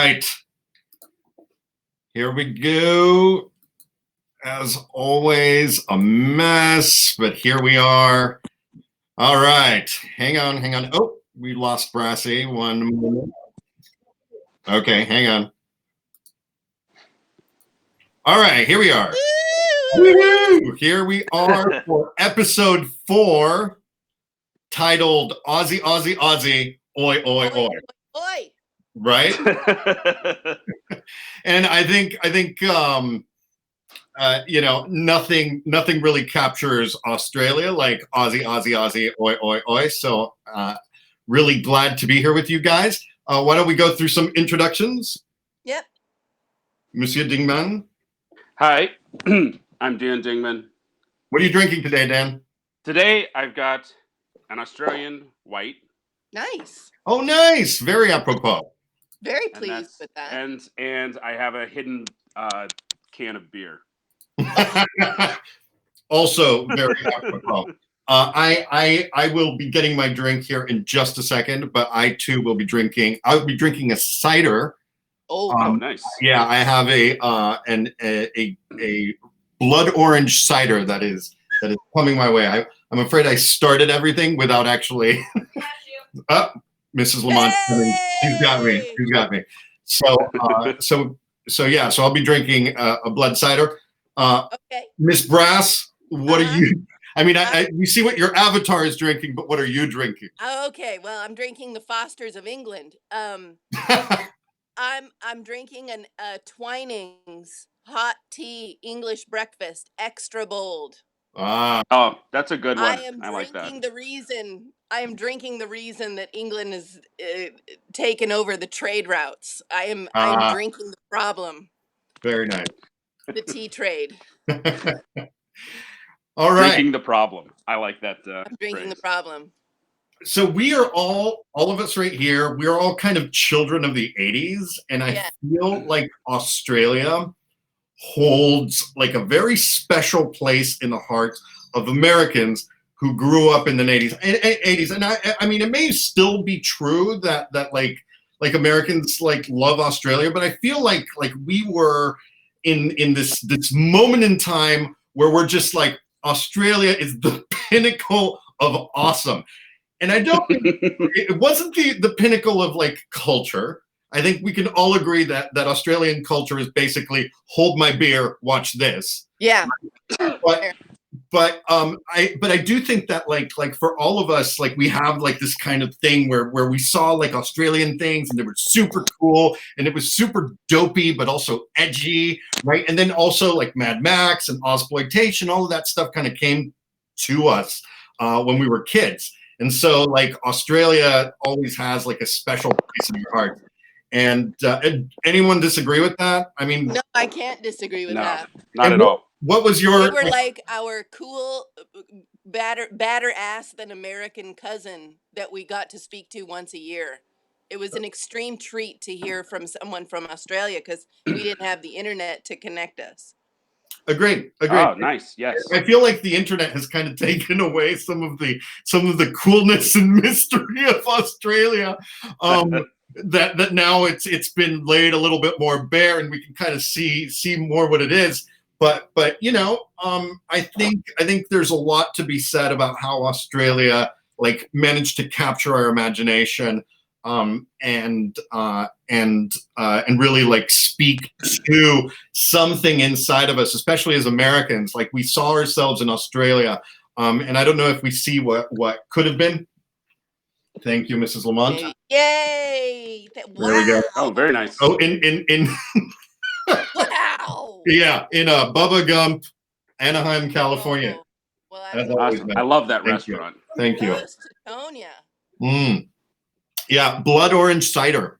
right. Here we go. As always, a mess, but here we are. All right. Hang on. Oh, we lost Brassy. 1 moment. Okay, hang on. All right, here we are. Woo-hoo! Here we are for episode 4, titled Aussie, Aussie, Aussie, oi, oi, oi. Oi. Right? And I think you know, nothing really captures Australia like Aussie, Aussie, Aussie, oi, oi, oi. So really glad to be here with you guys. Why don't we go through some introductions? Yep. Monsieur Dingman. Hi, I'm Dan Dingman. What are you drinking today, Dan? Today I've got an Australian white. Nice. Oh, nice. Very apropos. Very pleased with that. And I have a hidden can of beer. Also very apropos. I will be getting my drink here in just a second, but I too will be drinking. I'll be drinking a cider. Oh, nice. Yeah, I have a blood orange cider that is coming my way. I'm afraid I started everything without actually. Mrs. Lamont, she's got me. So yeah. So I'll be drinking a blood cider. Okay. Miss Brass, what are you? I mean, we see what your avatar is drinking, but what are you drinking? Okay. Well, I'm drinking the Fosters of England. I'm drinking a Twinings hot tea English breakfast, extra bold. Oh, that's a good one. I am like that. I am drinking the reason that England has taken over the trade routes. I'm drinking the problem. Very nice. The tea trade. All right. Drinking the problem. I like that. I'm drinking phrase. the problem. So we are all of us right here, we are all kind of children of the 80s. And I feel like Australia holds like a very special place in the hearts of Americans who grew up in the 80s. And I mean, it may still be true that like Americans like love Australia, but I feel like we were in this moment in time where we're just like, Australia is the pinnacle of awesome. And I don't think it wasn't the pinnacle of like culture. I think we can all agree that Australian culture is basically hold my beer, watch this. Yeah. But I do think that like for all of us, like we have like this kind of thing where we saw like Australian things and they were super cool and it was super dopey but also edgy, right? And then also like Mad Max and Ozploitation, all of that stuff kind of came to us when we were kids. And so like Australia always has like a special place in your heart. And anyone disagree with that? I mean, no, I can't disagree with that. Not at all. What was your? They were like our cool, badder ass than American cousin that we got to speak to once a year. It was an extreme treat to hear from someone from Australia because we didn't have the internet to connect us. Agreed. Oh, nice. Yes. I feel like the internet has kind of taken away some of the coolness and mystery of Australia. That now it's been laid a little bit more bare, and we can kind of see more what it is. But you know, I think there's a lot to be said about how Australia like managed to capture our imagination, and really like speak to something inside of us, especially as Americans. Like we saw ourselves in Australia, and I don't know if we see what could have been. Thank you, Mrs. Lamont. Yay! Wow. There we go. Oh, very nice. Oh, in wow. Yeah, in Bubba Gump, Anaheim, California. Oh, well, awesome. I love that restaurant. Thank you. Tonya. Yeah, blood orange cider.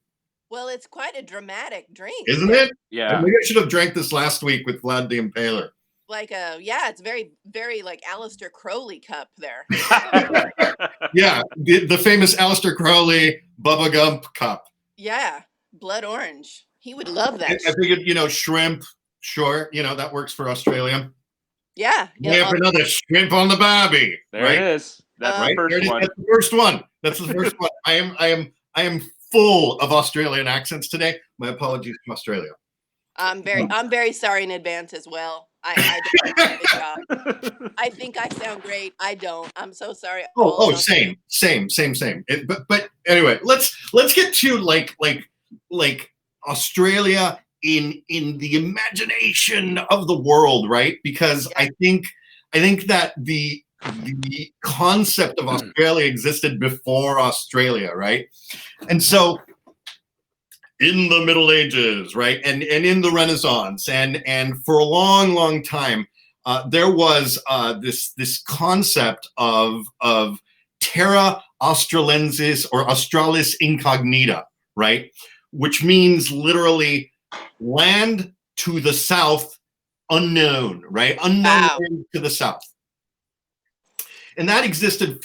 Well, it's quite a dramatic drink, isn't it? Yeah. Maybe I should have drank this last week with Vlad the Impaler. Like it's very, very like Aleister Crowley cup there. Yeah, the famous Aleister Crowley Bubba Gump cup. Yeah, blood orange. He would love that. I figured, you know, shrimp. Sure, you know that works for Australia. Yeah. We have another shrimp on the barbie. There right? it is. That's the first one. That's the first one. That's the first one. I am full of Australian accents today. My apologies to Australia. I'm very sorry in advance as well. I don't do a good job. I think I sound great. I don't. I'm so sorry. Same. But anyway, let's get to like Australia in the imagination of the world, right? Because I think that the concept of Australia existed before Australia, right? And so in the Middle Ages, right, and in the Renaissance, and for a long time, there was this concept of terra australensis or australis incognita, right, which means literally land to the south unknown, right, unknown to the south. And that existed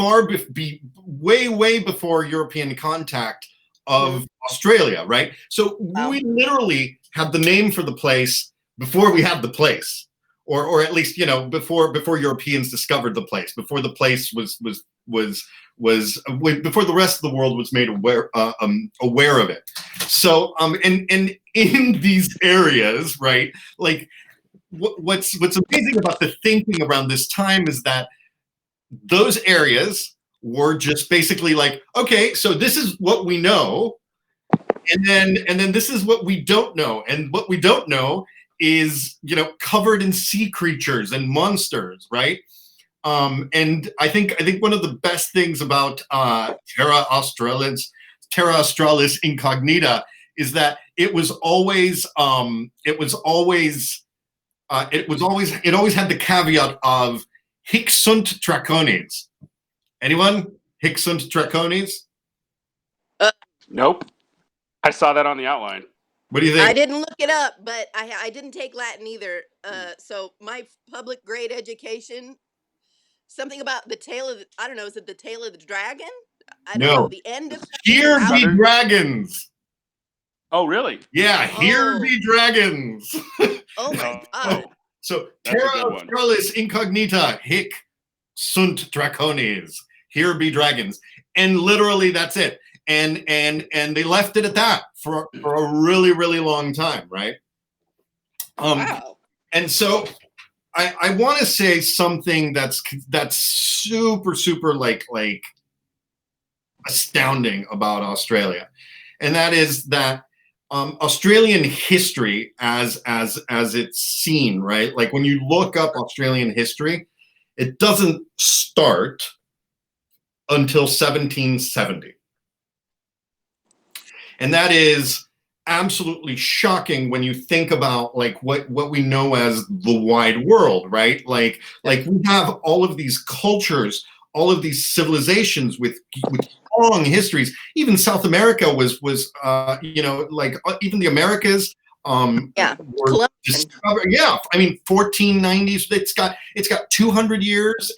way before European contact of Australia, right? So we literally had the name for the place before we had the place, or at least, you know, before Europeans discovered the place, before the place was before the rest of the world was made aware of it. So and in these areas, right, like what's amazing about the thinking around this time is that those areas were just basically like, okay, so this is what we know, and then this is what we don't know, and what we don't know is, you know, covered in sea creatures and monsters, right? And I think one of the best things about Terra Australis Incognita is that it always had the caveat of hic sunt dracones. Anyone? Hic sunt dracones? Nope. I saw that on the outline. What do you think? I didn't look it up, but I didn't take Latin either. So my public grade education, something about the tail of I don't know, is it the tail of the dragon? I don't know. The end of Here be dragons. Oh, really? Yeah, here be dragons. Oh my god. So Terra Australis Incognita hic sunt dracones. Here be dragons. And literally that's it. And they left it at that for a really long time, right? Wow. And so I want to say something that's super like astounding about Australia, and that is that Australian history as it's seen, right? Like when you look up Australian history, it doesn't start until 1770. And that is absolutely shocking when you think about like what we know as the wide world, right? Like we have all of these cultures, all of these civilizations with long histories. Even South America was you know, like even the Americas were discovered. Yeah, I mean 1490s. It's got 200 years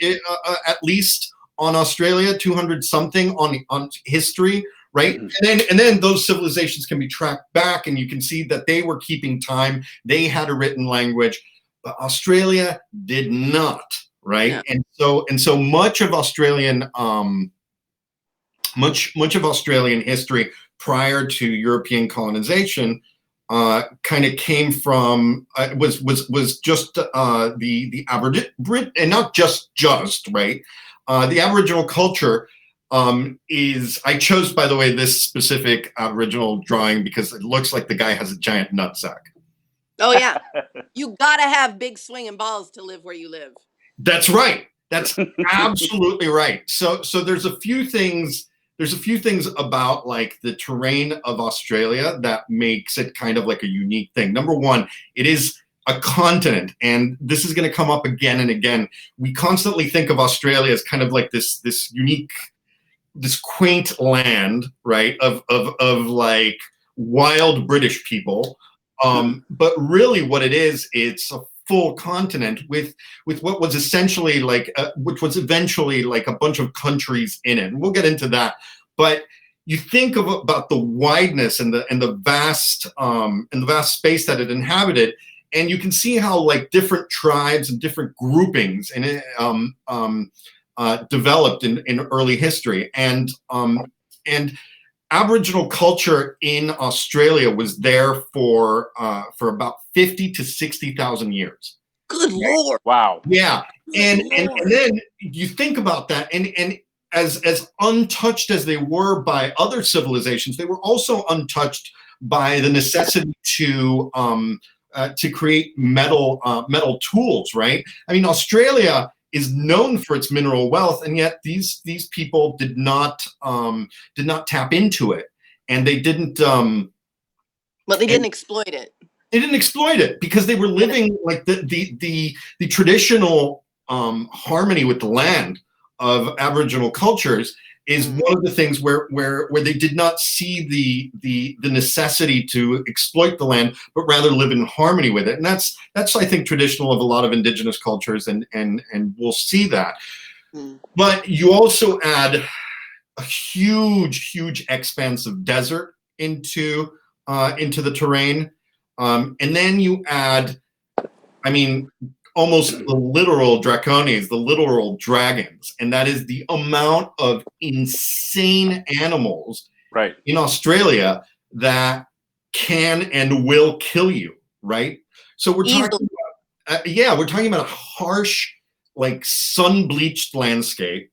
at least on Australia, 200 something on history. Right, and then those civilizations can be tracked back, and you can see that they were keeping time. They had a written language, but Australia did not. Right, yeah. and so much of Australian much of Australian history prior to European colonization kind of came from was just the Aboriginal, and not just right, the Aboriginal culture. I chose, by the way, this specific Aboriginal drawing because it looks like the guy has a giant nutsack. Oh yeah, you gotta have big swinging balls to live where you live. That's right. That's absolutely right. So there's a few things about like the terrain of Australia that makes it kind of like a unique thing. Number one, it is a continent, and this is going to come up again and again. We constantly think of Australia as kind of like this unique, this quaint land, right, of like wild British people, but really what it is, it's a full continent with what was essentially like which was eventually like a bunch of countries in it, and we'll get into that. But you think about the wideness and the vast space that it inhabited, and you can see how like different tribes and different groupings and developed in early history, and Aboriginal culture in Australia was there for about 50 to 60,000 years. Good Lord. Wow. Yeah, and Lord. then you think about that, and as untouched as they were by other civilizations, they were also untouched by the necessity to create metal tools, right? I mean, Australia is known for its mineral wealth, and yet these people did not tap into it, and they didn't. Well, they didn't exploit it. They didn't exploit it because they were living like the traditional harmony with the land of Aboriginal cultures is one of the things where they did not see the necessity to exploit the land, but rather live in harmony with it. And that's I think traditional of a lot of Indigenous cultures, and we'll see that. But you also add a huge expanse of desert into the terrain, and then you add, I mean, almost the literal draconies, the literal dragons, and that is the amount of insane animals in Australia that can and will kill you, right? So we're talking about, we're talking about a harsh, like sun-bleached landscape,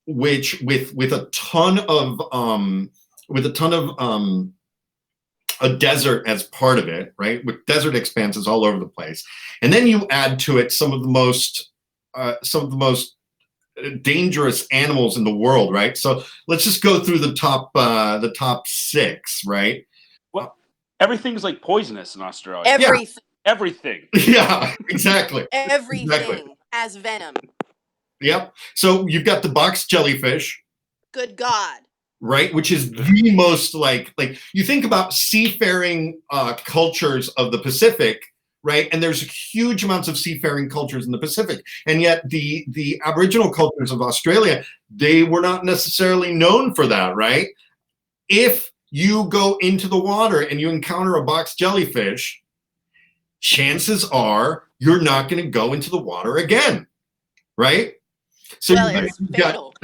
which with a ton of a desert as part of it, right? With desert expanses all over the place, and then you add to it some of the most dangerous animals in the world, right? So let's just go through the top 6, right? Well, everything's like poisonous in Australia. Everything. Yeah, exactly. Everything has venom. Yep. So you've got the box jellyfish. Good God. Right, which is the most like you think about seafaring cultures of the Pacific, right? And there's huge amounts of seafaring cultures in the Pacific, and yet the Aboriginal cultures of Australia, they were not necessarily known for that, right? If you go into the water and you encounter a box jellyfish, chances are you're not going to go into the water again, right? So it's fatal.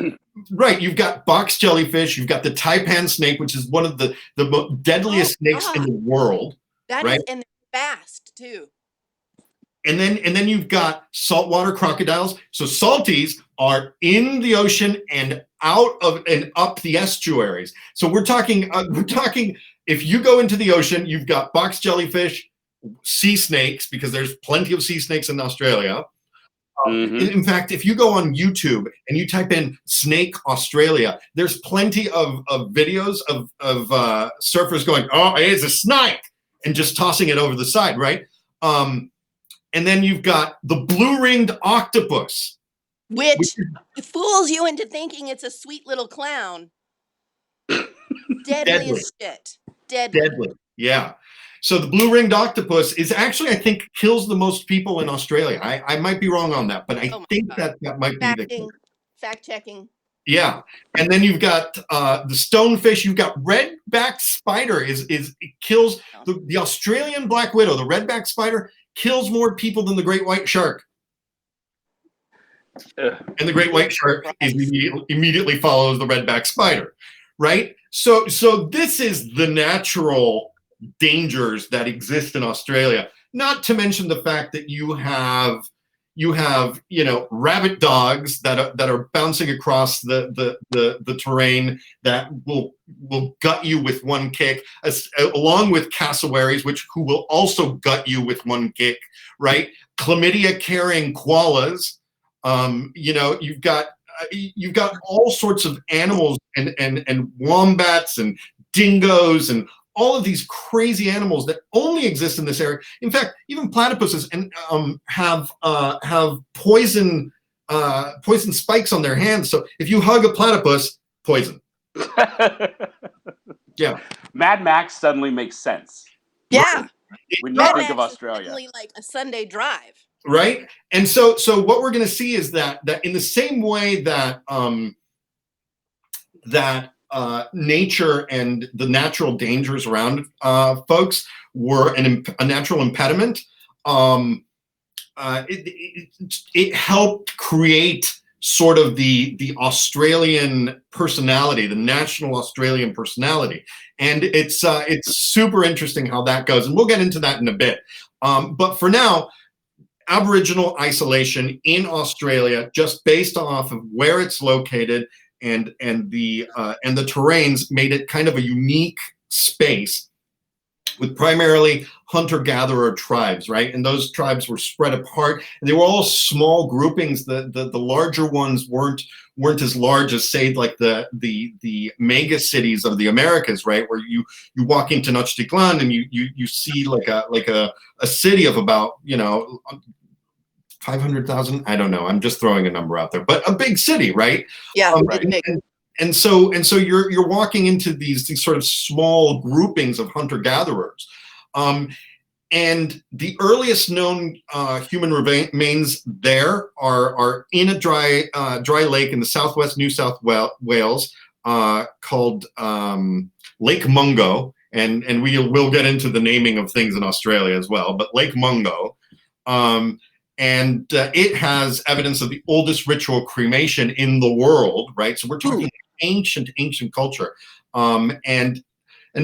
You've got box jellyfish, you've got the taipan snake, which is one of the deadliest snakes in the world. That is, and they're fast too. And then you've got saltwater crocodiles. So salties are in the ocean and out of and up the estuaries. So we're talking if you go into the ocean, you've got box jellyfish, sea snakes, because there's plenty of sea snakes in Australia. In fact, if you go on YouTube and you type in "snake Australia," there's plenty of videos of surfers going, "Oh, it's a snake," and just tossing it over the side, right? And then you've got the blue-ringed octopus, which fools you into thinking it's a sweet little clown. Deadly as shit. Deadly. Yeah. So the blue-ringed octopus is actually, I think, kills the most people in Australia. I might be wrong on that, but I think that might be the case. Fact checking. Yeah, and then you've got the stonefish. You've got red-backed spider. It kills the Australian black widow. The red-backed spider kills more people than the great white shark. And the great white shark immediately follows the red-backed spider, right? So this is the natural dangers that exist in Australia, not to mention the fact that you have rabbit dogs that are bouncing across the terrain that will gut you with one kick, along with cassowaries who will also gut you with one kick, right? Chlamydia carrying koalas, you've got all sorts of animals and wombats and dingoes and all of these crazy animals that only exist in this area. In fact, even platypuses have poison spikes on their hands. So if you hug a platypus, poison. Yeah. Mad Max suddenly makes sense. Yeah. When you think of Australia, suddenly like a Sunday drive. Right. And so what we're going to see is that in the same way that nature and the natural dangers around folks were a natural impediment, it helped create sort of the Australian personality, the national Australian personality. And it's super interesting how that goes. And we'll get into that in a bit. But for now, Aboriginal isolation in Australia, just based off of where it's located and the terrains, made it kind of a unique space with primarily hunter-gatherer tribes, right? And those tribes were spread apart, and they were all small groupings. The larger ones weren't as large as, say, like the mega cities of the Americas, right? Where you walk into Tenochtitlan and you see like a city of about 500,000. I don't know. I'm just throwing a number out there, but a big city, right? Yeah, Right. And so you're walking into these sort of small groupings of hunter-gatherers. And the earliest known human remains there are in a dry lake in the southwest New South Wales called Lake Mungo. And we'll get into the naming of things in Australia as well, but Lake Mungo. And it has evidence of the oldest ritual cremation in the world, right? So we're talking ancient culture. And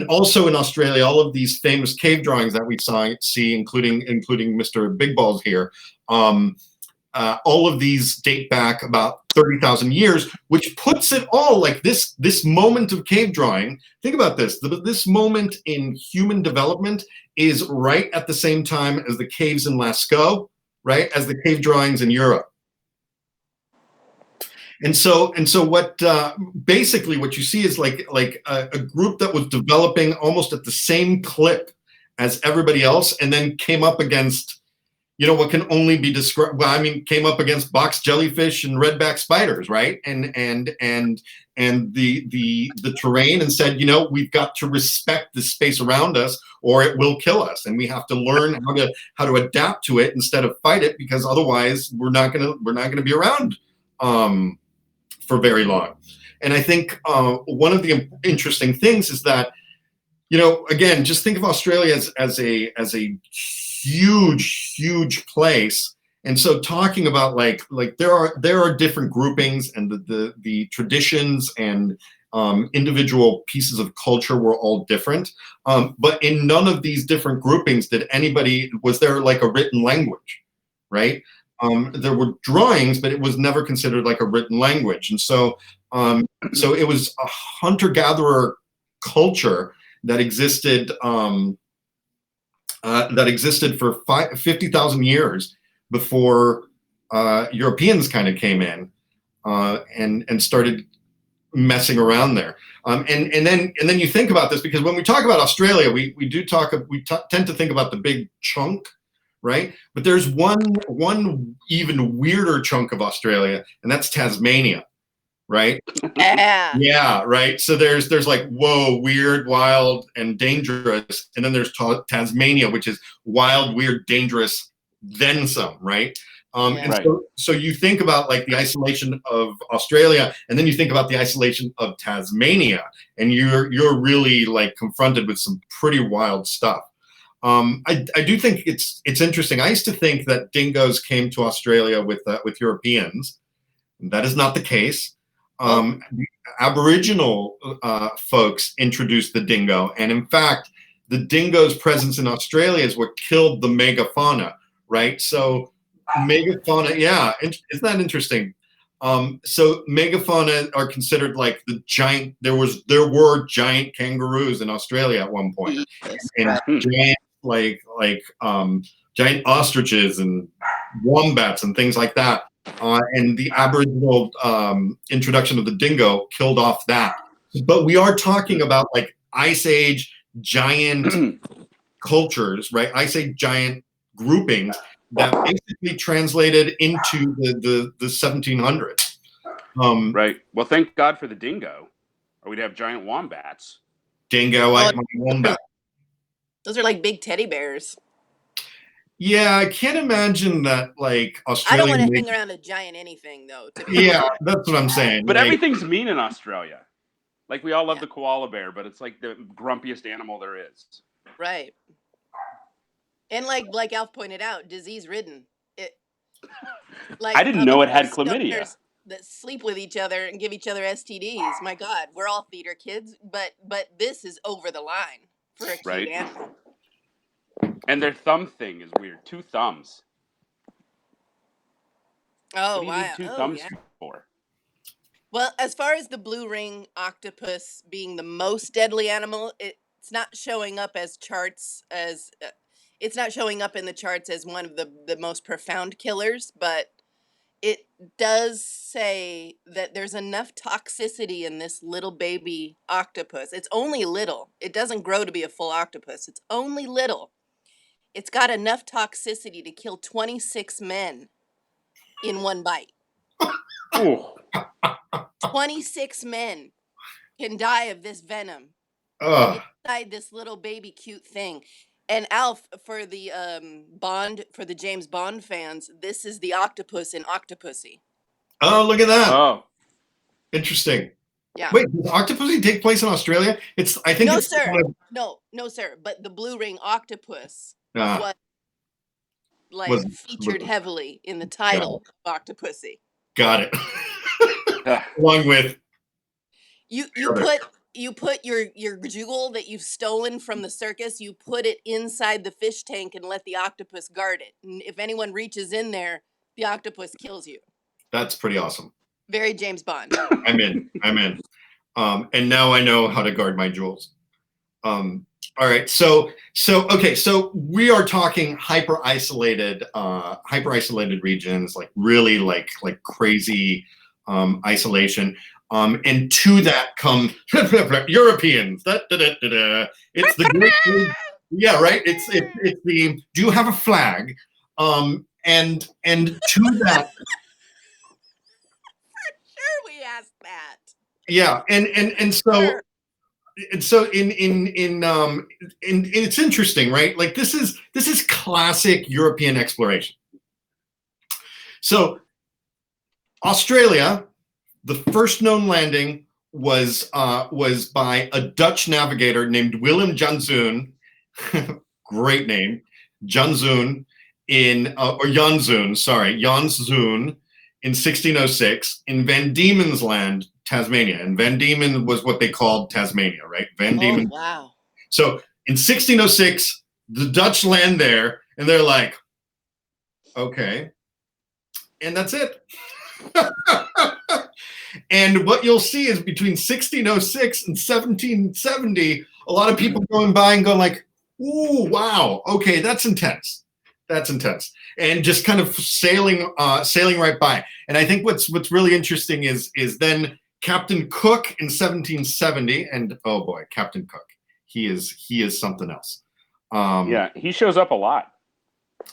also in Australia, all of these famous cave drawings that we see, including Mr. Big Balls here, all of these date back about 30,000 years, which puts it all like this moment of cave drawing. Think about this. This moment in human development is right at the same time as the caves in Lascaux, right, as the cave drawings in Europe. And so what basically what you see is like a group that was developing almost at the same clip as everybody else, and then came up against what can only be described. Well, I mean, came up against box jellyfish and redback spiders, right? And the terrain, and said, we've got to respect the space around us, or it will kill us, and we have to learn how to adapt to it instead of fight it, because otherwise we're not gonna be around for very long. And I think one of the interesting things is that, again, just think of Australia as a huge place. And so talking about like there are different groupings, and the traditions and individual pieces of culture were all different. But in none of these different groupings was there like a written language, right? There were drawings, but it was never considered like a written language. And so it was a hunter-gatherer culture that existed for 50,000 years before Europeans kind of came in and started messing around there. And then you think about this, because when we talk about Australia, we tend to think about the big chunk, right? But there's one even weirder chunk of Australia, and that's Tasmania, right? Yeah, right. So there's like, whoa, weird, wild, and dangerous, and then there's Tasmania, which is wild, weird, dangerous, then some, right? And Right. so you think about like the isolation of Australia, and then you think about the isolation of Tasmania, and you're really like confronted with some pretty wild stuff. I do think it's interesting. I used to think that dingoes came to Australia with Europeans. That is not the case. The Aboriginal folks introduced the dingo, and in fact, the dingo's presence in Australia is what killed the megafauna, right? So megafauna, yeah, isn't that interesting? So megafauna are considered like the giant. There were giant kangaroos in Australia at one point, and giant giant ostriches and wombats and things like that. And the Aboriginal introduction of the dingo killed off that. But we are talking about like Ice Age giant cultures, right? Ice Age giant groupings that basically translated into the 1700s. Right. Well, thank God for the dingo, or we'd have giant wombats. Dingo, like my wombat. Those are like big teddy bears. Yeah, I can't imagine that, like, Australia. I don't want to hang around a giant anything, though. Yeah, that's what I'm saying. But like, everything's mean in Australia. Like, we all love the koala bear, but it's like the grumpiest animal there is. Right. And like Alf pointed out, disease-ridden. I didn't know it had chlamydia. that sleep with each other and give each other STDs. My God, we're all theater kids, but this is over the line for a cute animal. And their thumb thing is weird. 2 thumbs. Oh, what do you wow. need 2 thumbs for? Well, as far as the blue ring octopus being the most deadly animal, it's not showing up as charts as it's not showing up in the charts as one of the most profound killers, but it does say that there's enough toxicity in this little baby octopus. It's only little. It doesn't grow to be a full octopus. It's only little. It's got enough toxicity to kill 26 men in one bite. Ooh. 26 men can die of this venom inside this little baby cute thing. And Alf, for the James Bond fans, this is the octopus in Octopussy. Oh, look at that! Oh, interesting. Yeah. Wait, does Octopussy take place in Australia? I think no, it's sir. No, sir. But the blue ring octopus was featured heavily in the title of Octopussy. Got it. Along with you put your jewel that you've stolen from the circus, you put it inside the fish tank and let the octopus guard it. And if anyone reaches in there, the octopus kills you. That's pretty awesome. Very James Bond. I'm in. And now I know how to guard my jewels. All right. So we are talking hyper isolated regions, like really like crazy isolation. And to that come Europeans. It's the great, yeah, right. It's the, do you have a flag? And to that. Sure, we asked that. Yeah, and so. Sure. And so in it's interesting, right? Like this is classic European exploration. So Australia, the first known landing was by a Dutch navigator named Willem Janszoon, great name, Janszoon Janszoon in 1606 in Van Diemen's Land, Tasmania. And Van Diemen was what they called Tasmania, right? Van Diemen. Oh, wow. So in 1606, the Dutch land there, and they're like, okay. And that's it. And what you'll see is between 1606 and 1770, a lot of people going by and going like, ooh, wow, okay, that's intense. That's intense. And just kind of sailing right by. And I think what's really interesting is then Captain Cook in 1770, and oh boy, Captain Cook, he is something else. Yeah, he shows up a lot.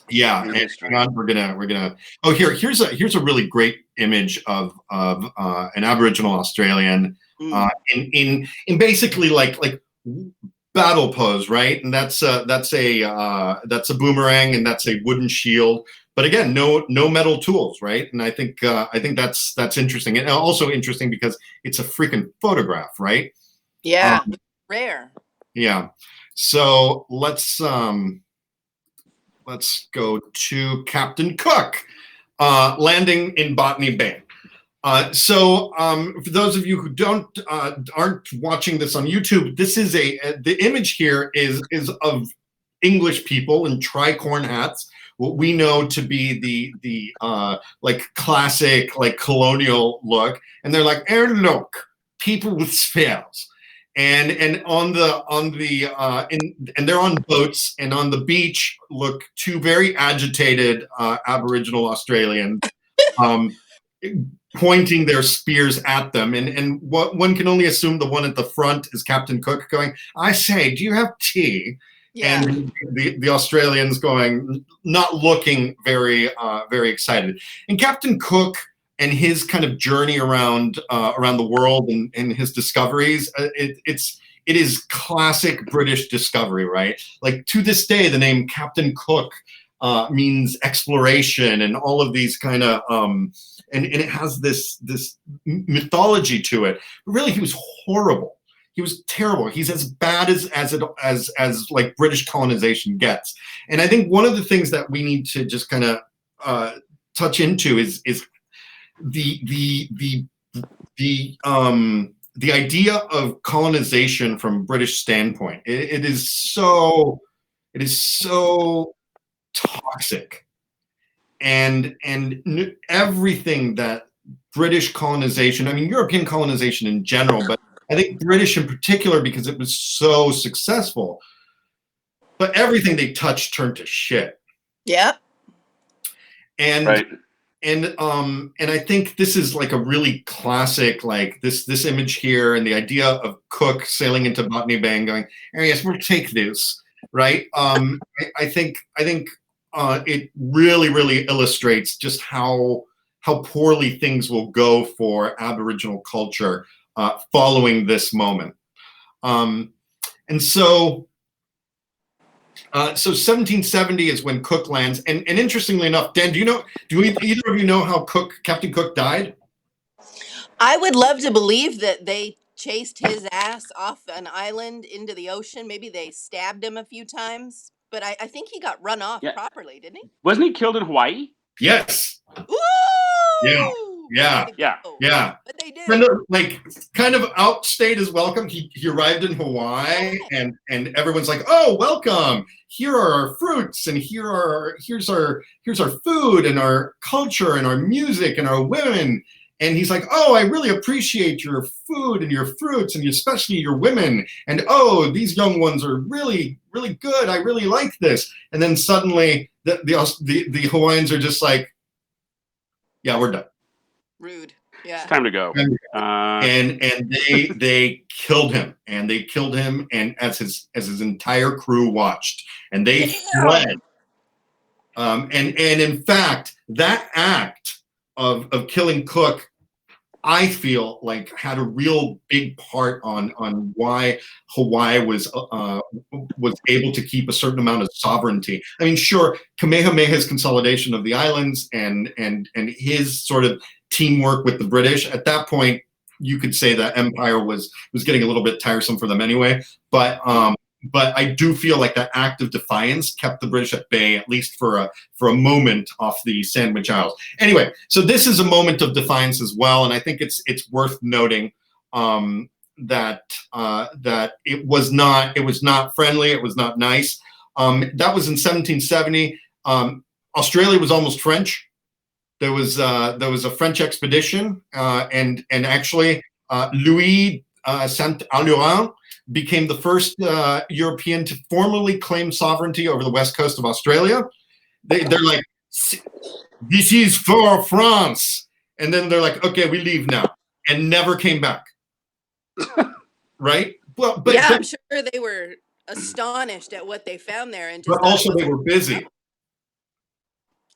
Yeah, and hang on, we're gonna. Oh, here's a really great image of an Aboriginal Australian in basically like battle pose, right? And that's a boomerang, and that's a wooden shield. But again, no metal tools, right? And I think that's interesting, and also interesting because it's a freaking photograph, right? Yeah, rare. Yeah. So let's go to Captain Cook landing in Botany Bay. So for those of you who aren't watching this on YouTube, this is the image here is of English people in tricorn hats, what we know to be the like classic like colonial look, and they're like, look, people with spears. And they're on boats, and on the beach look two very agitated Aboriginal Australians pointing their spears at them, and what one can only assume the one at the front is Captain Cook going, I say, do you have tea? Yeah. And the Australians going, not looking very excited. And Captain Cook and his kind of journey around the world and his discoveries, it is classic British discovery, right? Like to this day, the name Captain Cook means exploration and all of these kind of and it has this mythology to it. But really, he was horrible. He was terrible. He's as bad as like British colonization gets. And I think one of the things that we need to just kind of touch into is the idea of colonization from British standpoint, it is so toxic, and everything that British colonization, I mean European colonization in general, but I think British in particular because it was so successful, but everything they touched turned to shit. Yeah. And Right. and I think this is like a really classic, like this image here, and the idea of Cook sailing into Botany Bay and going, "Oh yes, we'll take this," right? I think it really illustrates just how poorly things will go for Aboriginal culture following this moment. And so 1770 is when Cook lands, and interestingly enough, Dan, do either of you know how Captain Cook died? I would love to believe that they chased his ass off an island into the ocean. Maybe they stabbed him a few times, but I think he got run off properly, didn't he? Wasn't he killed in Hawaii? Yes. Woo! Yeah. But they did. Kind of outstayed his welcome. He arrived in Hawaii, and everyone's like, "Oh, welcome! Here are our fruits, and here's our food, and our culture, and our music, and our women." And he's like, "Oh, I really appreciate your food and your fruits, and especially your women. And oh, these young ones are really good. I really like this." And then suddenly, the Hawaiians are just like, "Yeah, we're done." Rude. Yeah. It's time to go. And they killed him, and as his entire crew watched, and they fled. And in fact, that act of killing Cook, I feel like had a real big part on why Hawaii was able to keep a certain amount of sovereignty. I mean, sure, Kamehameha's consolidation of the islands and his sort of teamwork with the British, at that point, you could say that empire was getting a little bit tiresome for them anyway. But I do feel like that act of defiance kept the British at bay, at least for a moment, off the Sandwich Isles. Anyway, so this is a moment of defiance as well, and I think it's worth noting that it was not friendly, it was not nice. That was in 1770. Australia was almost French. There was a French expedition, and actually Louis Saint-Laurent became the first European to formally claim sovereignty over the west coast of Australia. They're like, "This is for France," and then they're like, "Okay, we leave now," and never came back. Right? Well, but I'm sure they were astonished at what they found there, and just but also they were busy.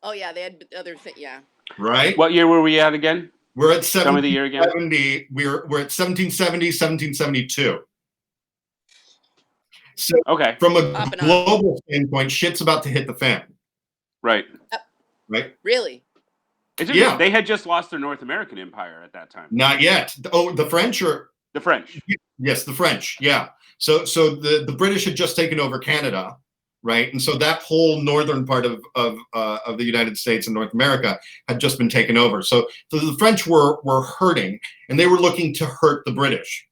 Oh yeah, they had other things. Yeah. Right. What year were we at again? We're at Tell me the year again. 1770. We're at 1770, 1772. So Okay. from a global standpoint, shit's about to hit the fan. Right. Right. Really? Yeah. They had just lost their North American empire at that time. Not yet. Oh, the French or the French? Yes, the French. Yeah. So the British had just taken over Canada, right? And so that whole northern part of the United States and North America had just been taken over. So the French were hurting, and they were looking to hurt the British.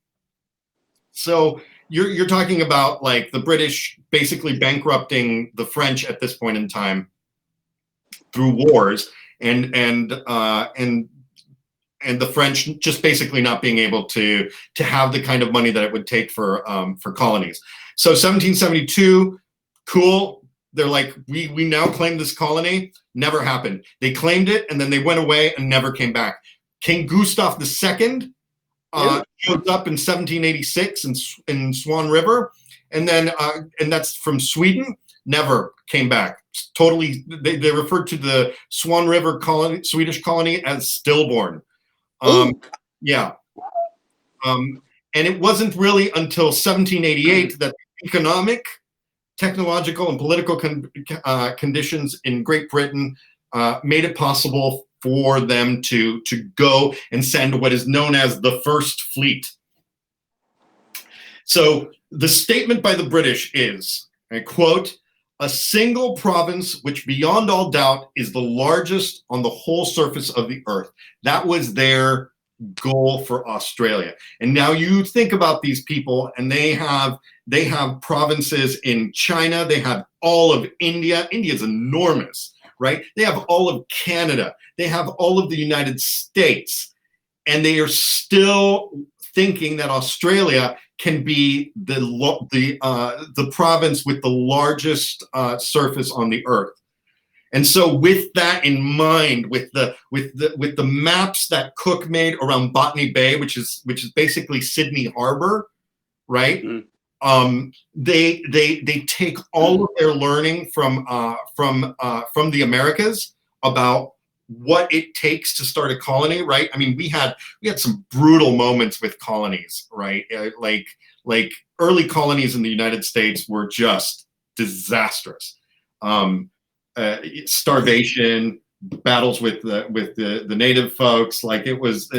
So you're talking about like the British basically bankrupting the French at this point in time through wars, and the French just basically not being able to have the kind of money that it would take for colonies. So 1772, cool. They're like, we now claim this colony. Never happened. They claimed it, and then they went away and never came back. King Gustav II showed up in 1786 in Swan River, and then and that's from Sweden. Never came back. Totally, they referred to the Swan River colony, Swedish colony, as stillborn. Yeah. And it wasn't really until 1788 that economic, technological, and political conditions in Great Britain made it possible for them to go and send what is known as the First Fleet. So the statement by the British is, I quote, a single province, which beyond all doubt is the largest on the whole surface of the earth. That was their goal for Australia. And now you think about these people, and they have provinces in China. They have all of India. India is enormous, right? They have all of Canada. They have all of the United States. And they are still thinking that Australia can be the province with the largest surface on the earth. And so, with that in mind, with the maps that Cook made around Botany Bay, which is basically Sydney Harbor, right? They take all of their learning from the Americas about what it takes to start a colony, right? I mean, we had some brutal moments with colonies, right? Like early colonies in the United States were just disastrous. Starvation, battles with the native folks. Like it was,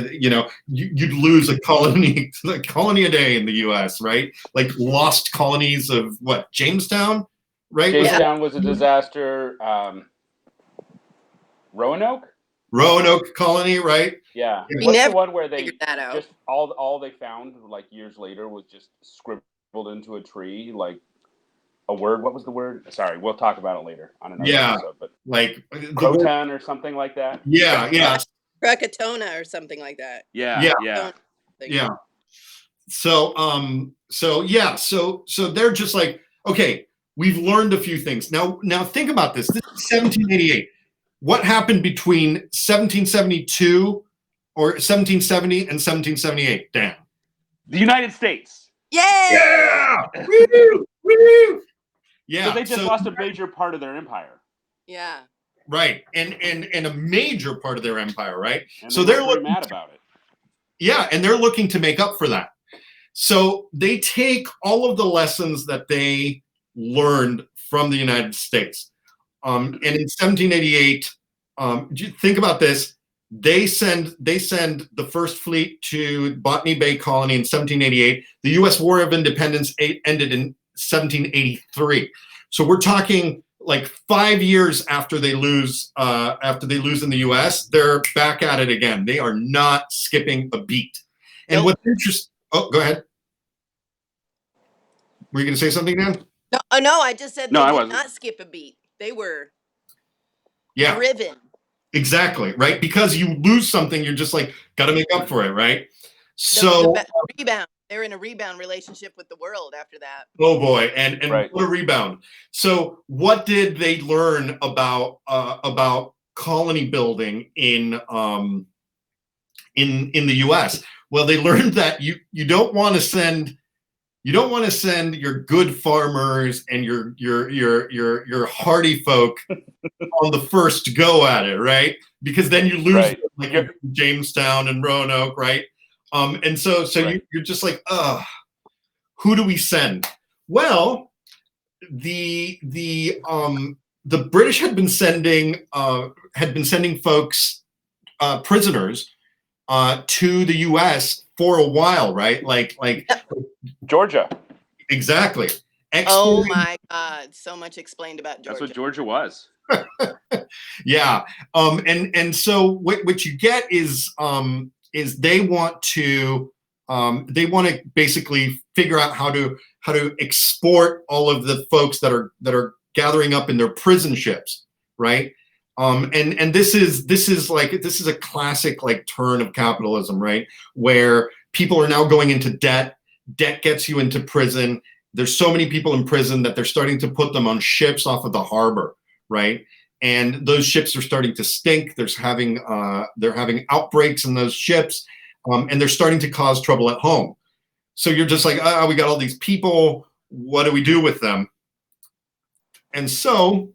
you'd lose a colony a day in the U.S., right? Like lost colonies of what, Jamestown, right? Jamestown was a disaster. Roanoke colony, right? Yeah. We What's never the one where they figured that out. just all they found like years later was just scribbled into a tree, like a word. What was the word? Sorry, we'll talk about it later on another episode. But like Croton or something like that. Yeah. Krakatona or something like that. Yeah. So they're just like, okay, we've learned a few things. Now think about this. This is 1788. What happened between 1772 or 1770 and 1778? Dan. The United States. Yay! Yeah! Woo! Woo! Yeah. So they just lost a major part of their empire. Yeah. Right. And a major part of their empire, right? And so they're mad about it. Yeah, and they're looking to make up for that. So they take all of the lessons that they learned from the United States. And in 1788, think about this. They send the first fleet to Botany Bay Colony in 1788. The U.S. War of Independence ended in 1783. So we're talking like 5 years after they lose in the U.S. They're back at it again. They are not skipping a beat. And what's interesting? Oh, go ahead. Were you going to say something, Dan? No, I just said they did not skip a beat. They were driven. Exactly, right? Because you lose something, you're just like, got to make up for it, right? So rebound. They're in a rebound relationship with the world after that. Oh boy, and what a rebound. So what did they learn about colony building in the US? Well, they learned that you don't want to send your good farmers and your hardy folk on the first go at it, right? Because then you lose them, like Jamestown and Roanoke, right? And so you're just like, who do we send? Well, the British had been sending folks, prisoners, to the U.S. for a while, right? Like Georgia. Exactly. Oh my God! So much explained about Georgia. That's what Georgia was. Yeah. And so what you get is they want to basically figure out how to export all of the folks that are gathering up in their prison ships, right? And this is a classic like turn of capitalism, right? Where people are now going into debt. Debt gets you into prison. There's so many people in prison that they're starting to put them on ships off of the harbor, right? And those ships are starting to stink. They're having outbreaks in those ships, and they're starting to cause trouble at home. So you're just like, we got all these people. What do we do with them? And so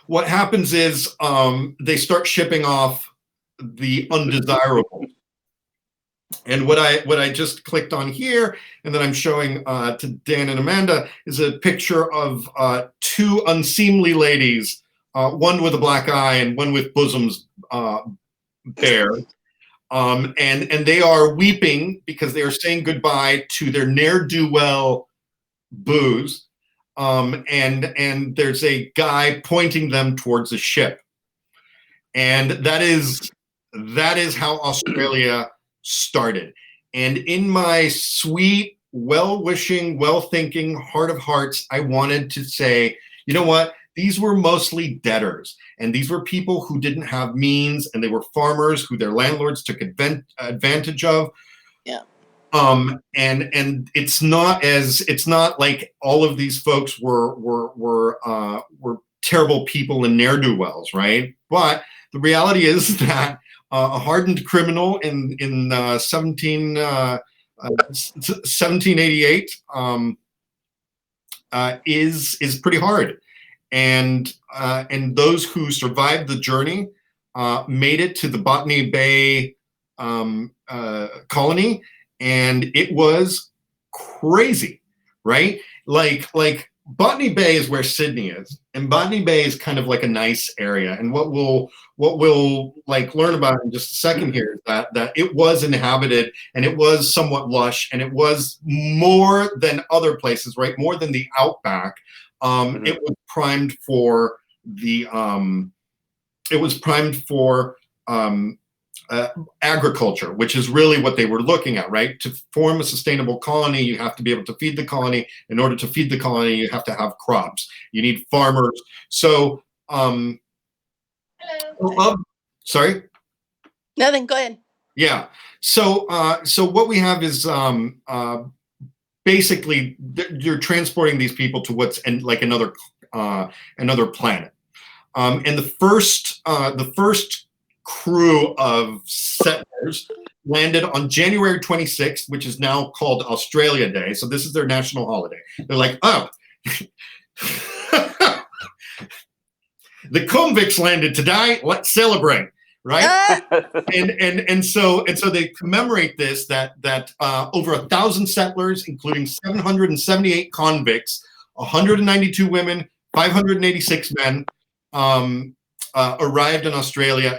what happens is they start shipping off the undesirable. And what I just clicked on here, and then I'm showing to Dan and Amanda, is a picture of two unseemly ladies, one with a black eye and one with bosoms bare. And they are weeping because they are saying goodbye to their ne'er-do-well booze. and there's a guy pointing them towards a ship, and that is how Australia started. And in my sweet, well-wishing, well-thinking heart of hearts, I wanted to say, you know what? These were mostly debtors, and these were people who didn't have means, and they were farmers who their landlords took advantage of. Yeah. And it's not like all of these folks were terrible people and ne'er-do-wells, right? But the reality is that a hardened criminal in 1788 is pretty hard, and those who survived the journey made it to the Botany Bay colony, and it was crazy, right? Like Botany Bay is where Sydney is, and Botany Bay is kind of like a nice area. And what we'll like learn about in just a second here is that it was inhabited, and it was somewhat lush, and it was more than other places, right? More than the outback. It was primed for the agriculture, which is really what they were looking at, right? To form a sustainable colony, you have to be able to feed the colony. In order to feed the colony, you have to have crops. You need farmers. So, sorry? Nothing, go ahead. Yeah. So what we have is basically you're transporting these people to what's like another planet. And the first crew of settlers landed on January 26th, which is now called Australia Day. So this is their national holiday. They're like, oh, the convicts landed today. Let's celebrate, right? and so they commemorate this that over 1,000 settlers, including 778 convicts, 192 women, 586 men, arrived in Australia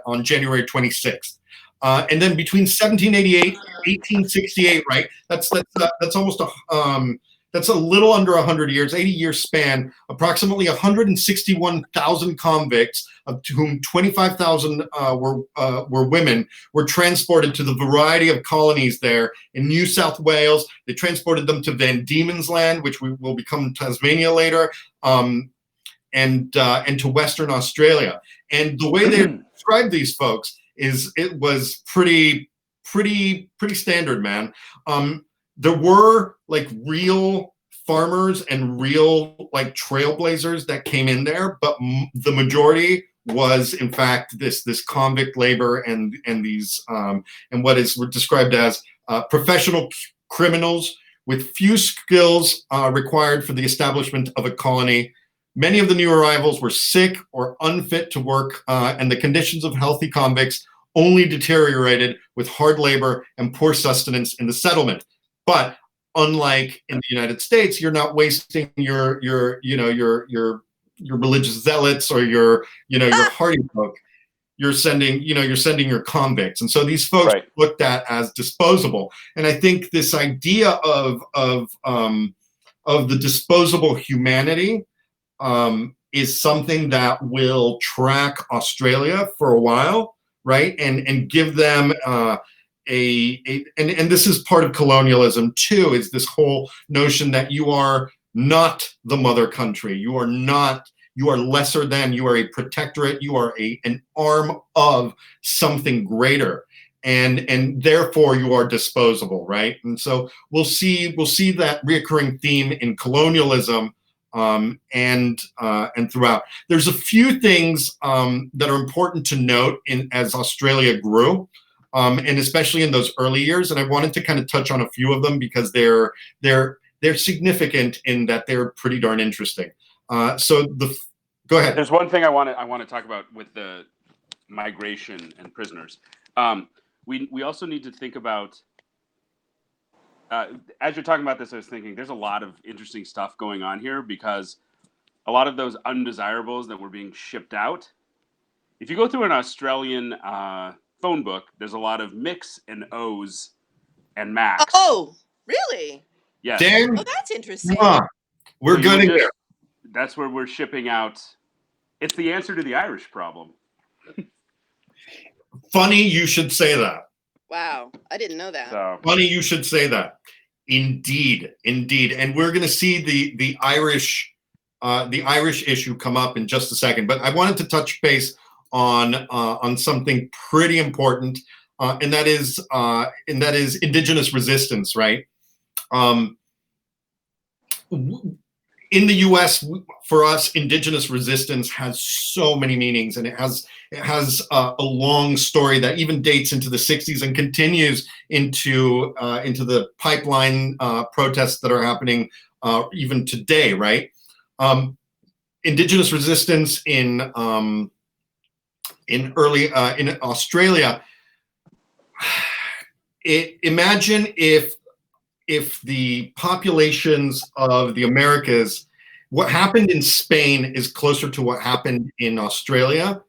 on January 26th. And then between 1788 and 1868, right? That's almost that's a little under 100 years, 80-year span. Approximately 161,000 convicts, of whom 25,000 were women, were transported to the variety of colonies there in New South Wales. They transported them to Van Diemen's Land, which will become Tasmania later. And to Western Australia. And the way they described these folks is it was pretty standard, man. There were like real farmers and real like trailblazers that came in there, but the majority was in fact this convict labor and these and what is described as professional criminals with few skills required for the establishment of a colony. Many of the new arrivals were sick or unfit to work, and the conditions of healthy convicts only deteriorated with hard labor and poor sustenance in the settlement. But unlike in the United States, you're not wasting your religious zealots or your hardy folk. You're sending your convicts, and so these folks looked at as disposable. And I think this idea of the disposable humanity is something that will track Australia for a while, right? And give them and this is part of colonialism too, is this whole notion that you are not the mother country. You are lesser than, you are a protectorate, you are an arm of something greater. And therefore you are disposable, right? And so we'll see that reoccurring theme in colonialism and throughout. There's a few things that are important to note as Australia grew, and especially in those early years. And I wanted to kind of touch on a few of them because they're significant in that they're pretty darn interesting. Go ahead. There's one thing I want to talk about with the migration and prisoners. We also need to think about. As you're talking about this, I was thinking there's a lot of interesting stuff going on here because a lot of those undesirables that were being shipped out. If you go through an Australian phone book, there's a lot of Mix and O's and Max. Oh, really? Yes. Dan, Oh, that's interesting. We're getting there. That's where we're shipping out. It's the answer to the Irish problem. Funny you should say that. Wow, I didn't know that. So. Funny you should say that. Indeed, indeed, and we're going to see the Irish issue come up in just a second. But I wanted to touch base on something pretty important, and that is indigenous resistance, right? In the U.S., for us, indigenous resistance has so many meanings, and it has a long story that even dates into the 60s and continues into the pipeline protests that are happening even today, right? Indigenous resistance in Australia. Imagine if the populations of the Americas, what happened in Spain is closer to what happened in Australia.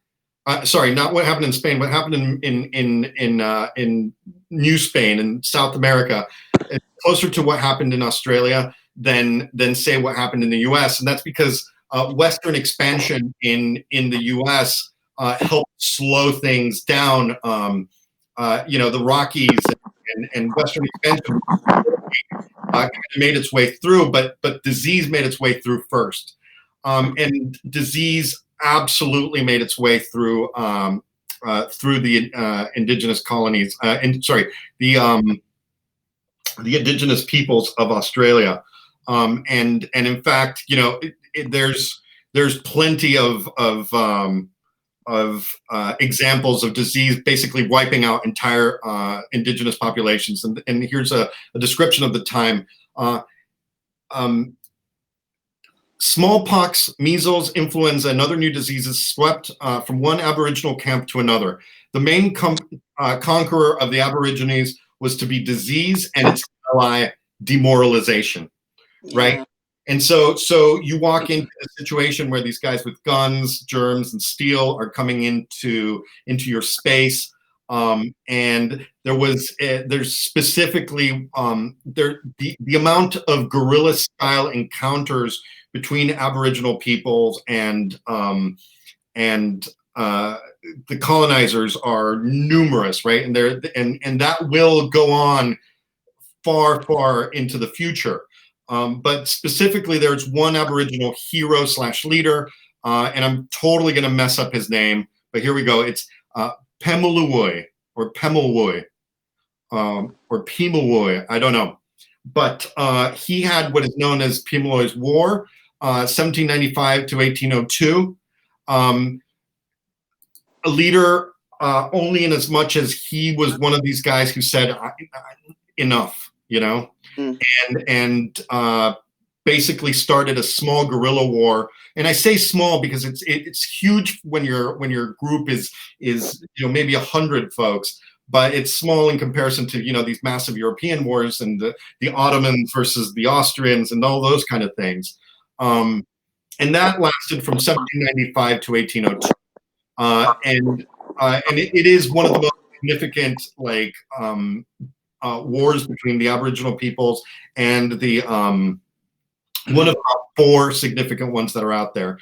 Sorry, not what happened in Spain. What happened in New Spain in South America is closer to what happened in Australia than say what happened in the U.S. And that's because Western expansion in the U.S. Helped slow things down. The Rockies and Western expansion made its way through, but disease made its way through first, and disease absolutely made its way through the indigenous colonies. The indigenous peoples of Australia, and in fact, there's plenty of examples of disease basically wiping out entire indigenous populations. And here's a description of the time. Smallpox, measles, influenza, and other new diseases swept from one Aboriginal camp to another. The main conqueror of the Aborigines was to be disease and its ally, demoralization, right? And so you walk into a situation where these guys with guns, germs, and steel are coming into your space, and there's specifically the amount of guerrilla style encounters between Aboriginal peoples and the colonizers are numerous, right? And that will go on far into the future. But specifically, there's one Aboriginal hero / leader, and I'm totally going to mess up his name, but here we go. It's Pemulwuy or Pemulwuy or Pemulwuy, I don't know. But he had what is known as Pemulwuy's War, 1795 to 1802. A leader only in as much as he was one of these guys who said, enough, and basically started a small guerrilla war. And I say small because it's huge when your group is maybe 100 folks, but it's small in comparison to these massive European wars and the Ottomans versus the Austrians and all those kind of things. And that lasted from 1795 to 1802. And it is one of the most significant wars between the Aboriginal peoples and the one of the 4 significant ones that are out there.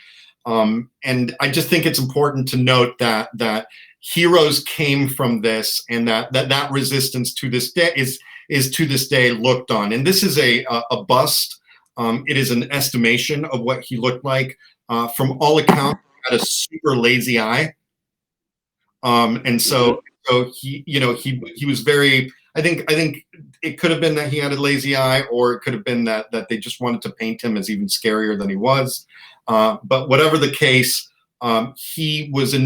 And I just think it's important to note that heroes came from this, and that resistance to this day is to this day looked on. And this is a bust. It is an estimation of what he looked like. From all accounts, he had a super lazy eye. And so he was very. I think it could have been that he had a lazy eye, or it could have been that they just wanted to paint him as even scarier than he was. But whatever the case, he was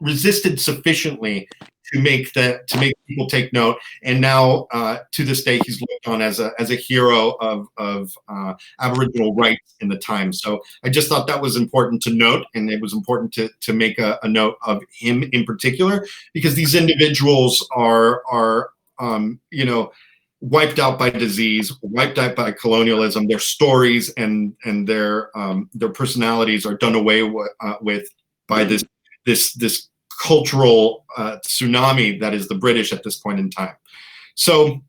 resisted sufficiently to make people take note. And now, to this day, he's looked on as a hero of Aboriginal rights in the time. So I just thought that was important to note, and it was important to make a note of him in particular, because these individuals are wiped out by disease, wiped out by colonialism. Their stories and their personalities are done away with by this cultural tsunami that is the British at this point in time. So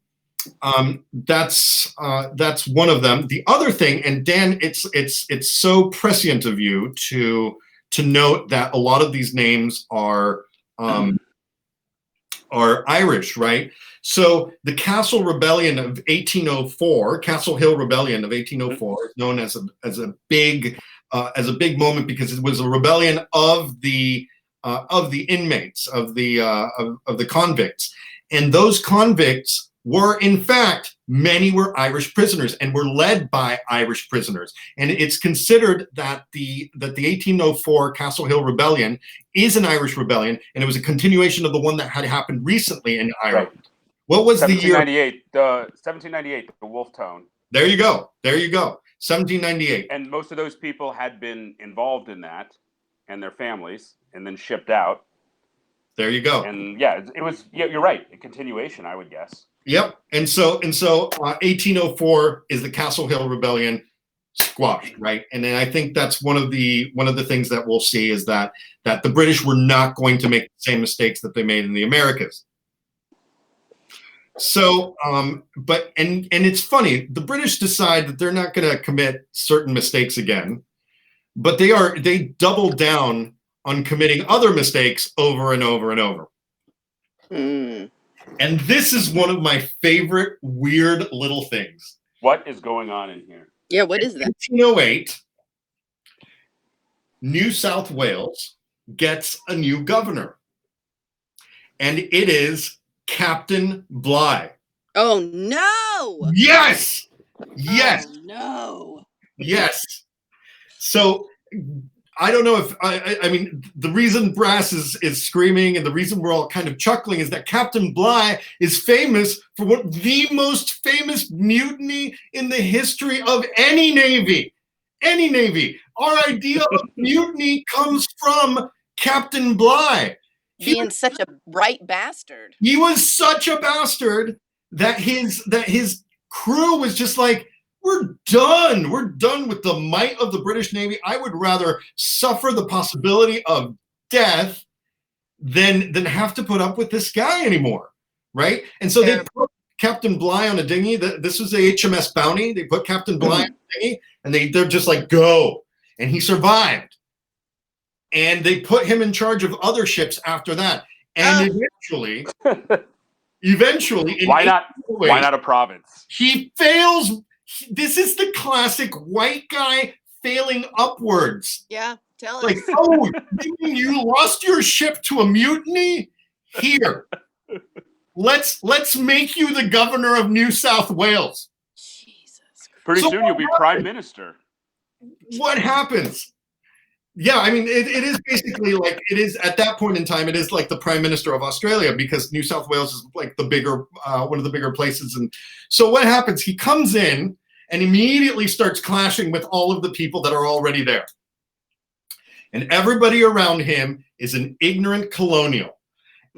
That's one of them. The other thing, and Dan, it's so prescient of you to note that a lot of these names are Irish, right? So the Castle Rebellion of 1804, Castle Hill Rebellion of 1804, is known as a big moment because it was a rebellion of the inmates, of the convicts, and those convicts were, in fact, many were Irish prisoners and were led by Irish prisoners. And it's considered that the 1804 Castle Hill Rebellion is an Irish rebellion, and it was a continuation of the one that had happened recently in Ireland. Right. What was the year? 1798, the Wolf Tone. There you go. 1798. And most of those people had been involved in that, and their families, and then shipped out. There you go. And yeah, it was. Yeah, you're right. A continuation, I would guess. Yep. And so 1804 is the Castle Hill Rebellion squashed, right? And then I think that's one of the things that we'll see is that the British were not going to make the same mistakes that they made in the Americas. So, but it's funny, the British decide that they're not going to commit certain mistakes again, but they double down on committing other mistakes over and over and over. And this is one of my favorite weird little things. What is going on in here? Yeah, what is that? 1908, New South Wales gets a new governor. And it is Captain Bligh. Oh, no! Yes! Yes! Oh, no! Yes. So I don't know if I mean the reason Brass is screaming and the reason we're all kind of chuckling is that Captain Bligh is famous for the most famous mutiny in the history of any navy. Any navy. Our idea of mutiny comes from Captain Bligh. Being such a bright bastard. He was such a bastard that his crew was just like, we're done. We're done with the might of the British Navy. I would rather suffer the possibility of death than have to put up with this guy anymore, right? And so they put Captain Bligh on a dinghy. This was the HMS Bounty. They put Captain Bligh on a dinghy, and they're just like, go. And he survived. And they put him in charge of other ships after that. And eventually, why not a province? He fails. This is the classic white guy failing upwards. Yeah, tell us. Like, oh, you lost your ship to a mutiny? Here, let's make you the governor of New South Wales. Jesus. Pretty soon you'll be prime minister. What happens? Yeah, I mean, it is basically like, it is at that point in time, it is like the prime minister of Australia because New South Wales is like the bigger, one of the bigger places. And so what happens? He comes in and immediately starts clashing with all of the people that are already there. And everybody around him is an ignorant colonial.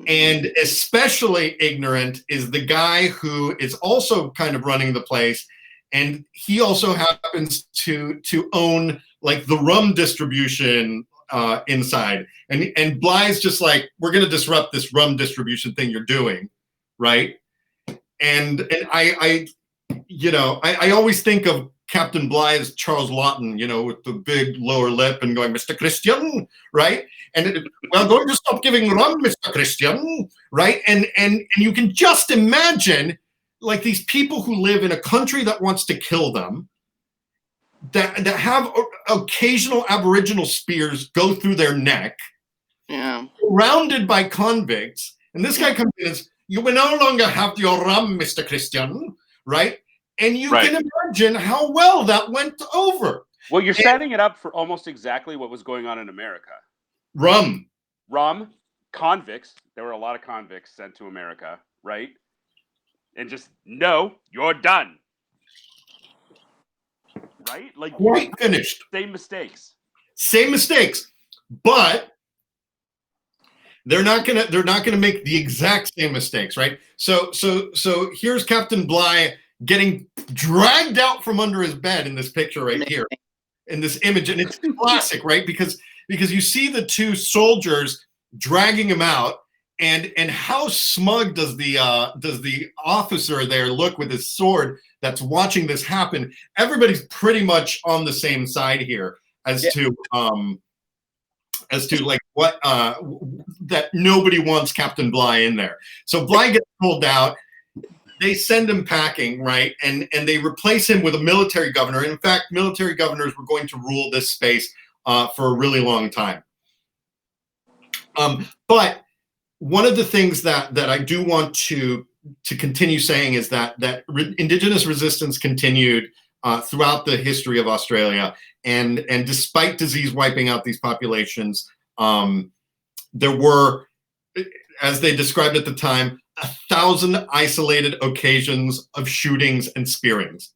And especially ignorant is the guy who is also kind of running the place. And he also happens to own like the rum distribution inside. And Bligh's just like, we're going to disrupt this rum distribution thing you're doing, right? And I always think of Captain Bligh as Charles Lawton, with the big lower lip and going, Mr. Christian, right? And we're going to stop giving rum, Mr. Christian, right? And you can just imagine like these people who live in a country that wants to kill them, that have occasional Aboriginal spears go through their neck, surrounded by convicts. And this guy comes in and says, you will no longer have your rum, Mr. Christian, right? And you can imagine how well that went over. Well, you're setting it up for almost exactly what was going on in America. Rum, convicts. There were a lot of convicts sent to America, right? And just, no, you're done. Right? Like, quite finished. Same mistakes. But they're not gonna make the exact same mistakes, right? So here's Captain Bligh getting dragged out from under his bed in this picture right here, in this image, and it's classic, right? Because you see the two soldiers dragging him out, and how smug does the officer there look with his sword that's watching this happen? Everybody's pretty much on the same side here as to like what that nobody wants Captain Bligh in there. So Bligh gets pulled out. They send him packing, right? And they replace him with a military governor. In fact, military governors were going to rule this space for a really long time. But one of the things that I do want to continue saying is that Indigenous resistance continued throughout the history of Australia, and despite disease wiping out these populations, there were, as they described at the time, 1,000 isolated occasions of shootings and spearings.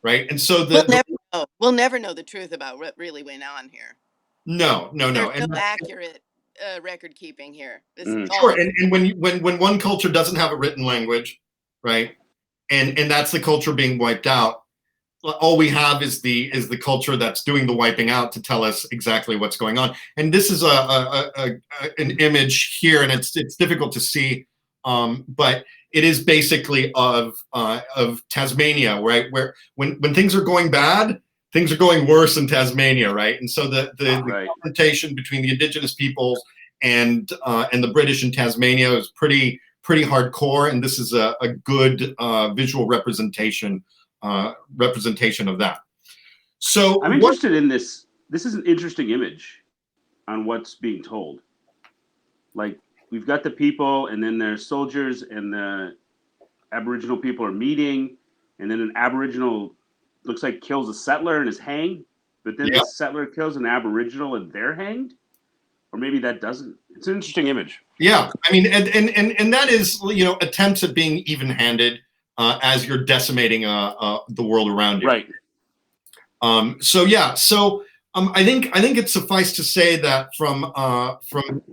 Right, and so we'll never know the truth about what really went on here. No. There's no accurate record keeping here. Sure, and when one culture doesn't have a written language, right, and that's the culture being wiped out, all we have is the culture that's doing the wiping out to tell us exactly what's going on. And this is an image here, and it's difficult to see, but it is basically of Tasmania, right, where when things are going bad, things are going worse in Tasmania, right? And so the confrontation between the Indigenous peoples and the British in Tasmania is pretty hardcore, and this is a good visual representation of that. So I'm interested in this. This is an interesting image on what's being told. Like, we've got the people, and then there's soldiers, and the Aboriginal people are meeting, and then an Aboriginal looks like kills a settler and is hanged, but then the settler kills an Aboriginal and they're hanged, or maybe that doesn't. It's an interesting image. Yeah, I mean, and that is, you know, attempts at being even-handed as you're decimating the world around you. Right. So yeah, so I think it's suffice to say that from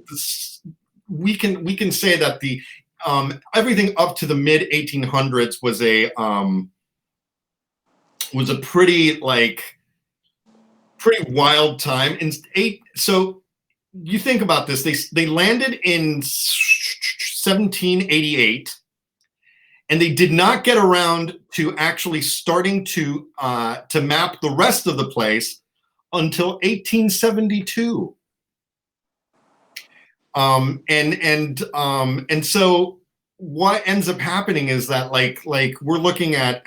this, we can say that the everything up to the mid 1800s was a pretty wild time. So you think about this, they landed in 1788, and they did not get around to actually starting to map the rest of the place until 1872. And so what ends up happening is that like we're looking at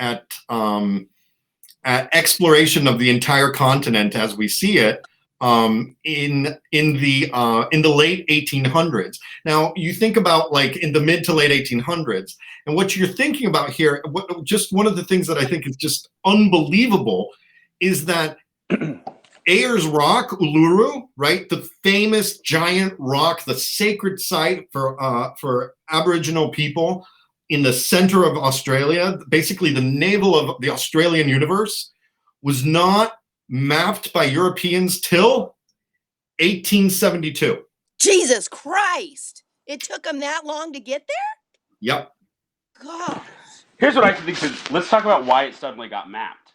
exploration of the entire continent as we see it in the late 1800s. Now you think about like in the mid to late 1800s, and what you're thinking about here, just one of the things that I think is just unbelievable is that Ayers Rock, Uluru, right, the famous giant rock, the sacred site for Aboriginal people in the center of Australia, basically the navel of the Australian universe, was not mapped by Europeans till 1872. Jesus Christ! It took them that long to get there? Yep. God. Here's what I think. Let's talk about why it suddenly got mapped.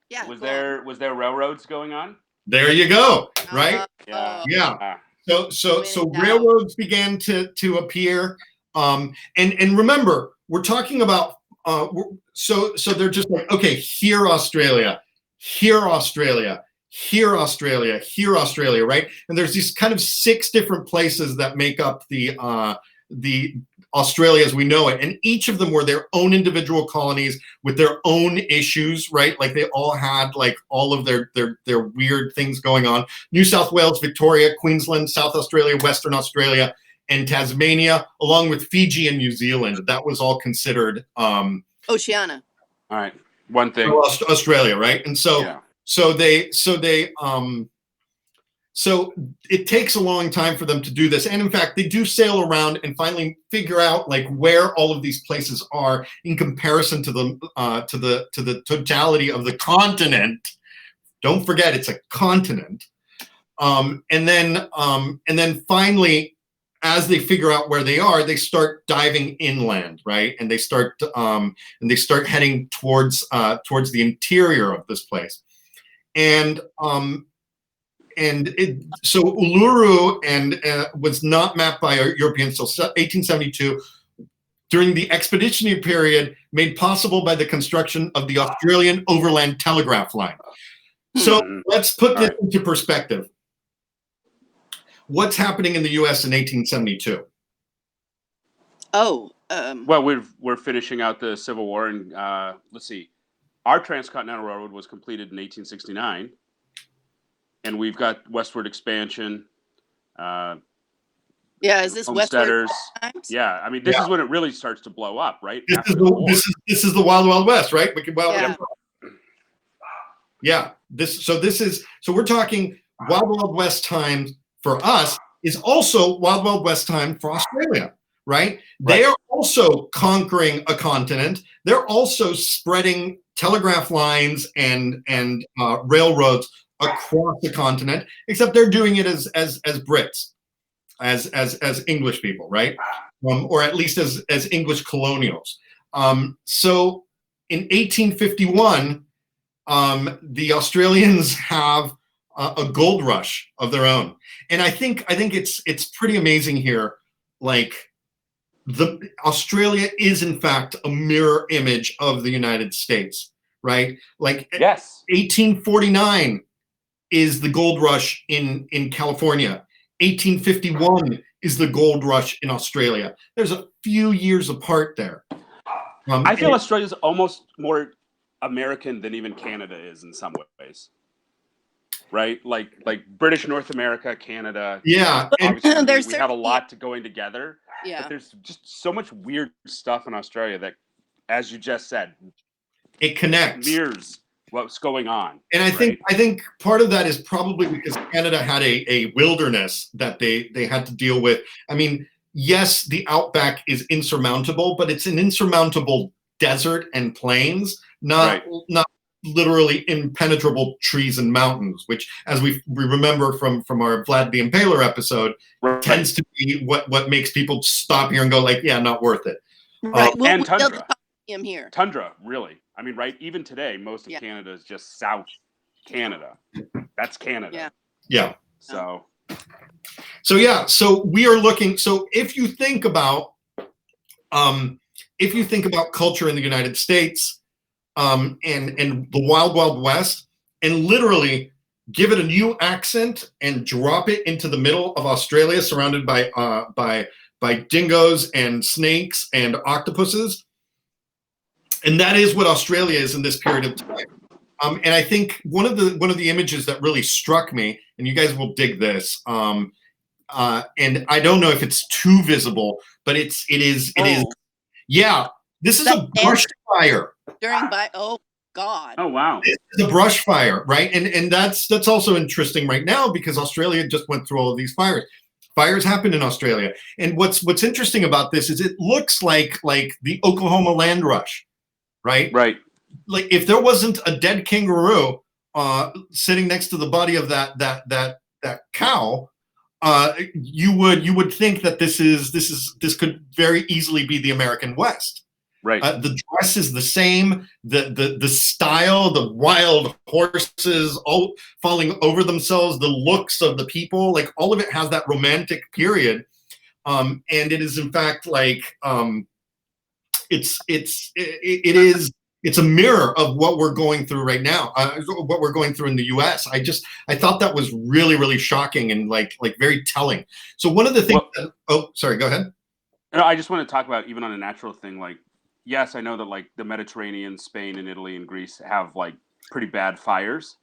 Yeah. Was there railroads going on? There you go. Right. Yeah. So railroads began to appear. And remember, we're talking about so they're just like, okay, here Australia, here Australia, here Australia, here Australia, right? And there's these kind of 6 different places that make up the Australia as we know it, and each of them were their own individual colonies with their own issues, right? Like they all had like all of their weird things going on. New South Wales, Victoria, Queensland, South Australia, Western Australia, and Tasmania, along with Fiji and New Zealand. That was all considered Oceania. All right, one thing. Australia, right? And so so it takes a long time for them to do this, and in fact, they do sail around and finally figure out like where all of these places are in comparison to the totality of the continent. Don't forget, it's a continent. And then finally, as they figure out where they are, they start diving inland, right? And they start heading towards the interior of this place, and so Uluru was not mapped by Europeans until 1872 during the expeditionary period made possible by the construction of the Australian Overland Telegraph Line. So let's put this into perspective. What's happening in the US in 1872? Well, we're finishing out the Civil War, and let's see. Our transcontinental railroad was completed in 1869, and we've got westward expansion. Is this homesteaders? Westward? Yeah, I mean, this is when it really starts to blow up, right? This is the Wild Wild West, right? So we're talking Wild Wild West time for us is also Wild Wild West time for Australia, right? They are also conquering a continent. They're also spreading telegraph lines and railroads across the continent, except they're doing it as Brits, as English people, right? Or at least as English colonials. So in 1851, the Australians have a gold rush of their own, and I think it's pretty amazing here. Like, Australia is in fact a mirror image of the United States, right? Like, yes, 1849 is the gold rush in California. 1851 is the gold rush in Australia. There's a few years apart there. I feel Australia's almost more American than even Canada is in some ways, right? Like British North America, Canada. Yeah, we have a lot to going together. Yeah, but there's just so much weird stuff in Australia that, as you just said, it connects. Mirrors what's going on. And I think part of that is probably because Canada had a wilderness that they had to deal with. I mean, yes, the outback is insurmountable, but it's an insurmountable desert and plains, not literally impenetrable trees and mountains, which, as we remember from our Vlad the Impaler episode, tends to be what makes people stop here and go like, yeah, not worth it. And tundra. Here. Tundra, really. I mean, right? Even today, most of Canada is just South Canada. That's Canada. Yeah. So we are looking. So if you think about culture in the United States, and the Wild Wild West, and literally give it a new accent and drop it into the middle of Australia, surrounded by dingoes and snakes and octopuses. And that is what Australia is in this period of time. And I think one of the images that really struck me, and you guys will dig this, and I don't know if it's too visible, but it is. Yeah, this is a brush fire. Oh God. Oh wow. It's a brush fire, right? And that's also interesting right now because Australia just went through all of these fires. Fires happen in Australia, and what's interesting about this is it looks like the Oklahoma land rush. Right. Like if there wasn't a dead kangaroo sitting next to the body of that cow, you would think that this could very easily be the American West. Right. The dress is the same. The style, the wild horses all falling over themselves, the looks of the people, like all of it has that romantic period, and it is in fact like. It's a mirror of what we're going through right now, what we're going through in the US. I thought that was really, really shocking and like very telling. So one of the things sorry, go ahead. No, I just want to talk about even on a natural thing, like, yes, I know that like the Mediterranean, Spain and Italy and Greece have like pretty bad fires,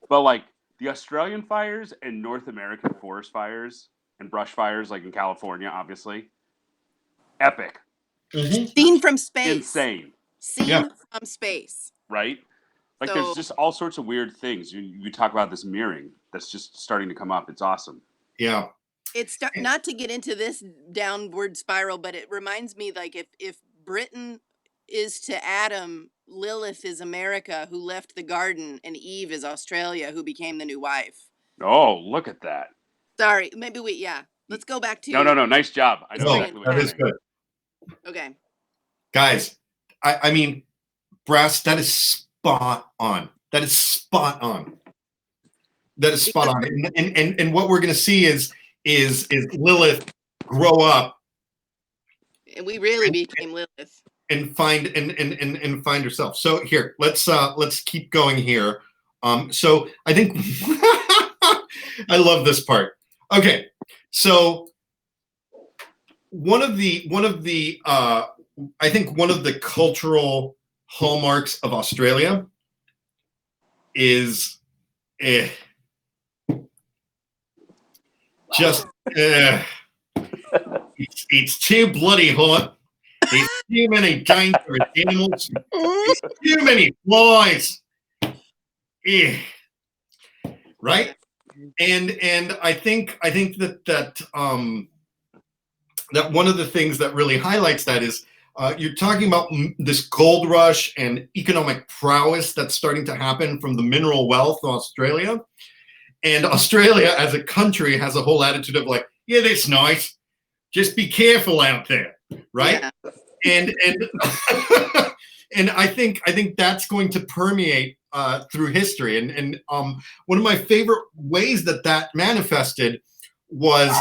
but like the Australian fires and North American forest fires and brush fires, like in California, obviously, epic. Mm-hmm. Seen from space. Insane. Seen from space. Right? Like there's just all sorts of weird things. You talk about this mirroring that's just starting to come up. It's awesome. Yeah. It's not to get into this downward spiral, but it reminds me like if Britain is to Adam, Lilith is America who left the garden, and Eve is Australia who became the new wife. Oh, look at that. Sorry, maybe let's go back to No, nice job. I know exactly what that is good. Okay. Guys, I mean, Brass, that is spot on. That is spot on. That is spot on. And what we're going to see is Lilith grow up. And we really became Lilith. And find herself. So here, let's keep going here. So I think I love this part. Okay, so one of the I think one of the cultural hallmarks of Australia is just it's too bloody hot. There's too many dangerous animals. There's too many flies. Right? And I think that one of the things that really highlights that is you're talking about this gold rush and economic prowess that's starting to happen from the mineral wealth of Australia. And Australia as a country has a whole attitude of like, yeah, that's nice. Just be careful out there. Right? Yeah. And and I think that's going to permeate through history. And one of my favorite ways that manifested was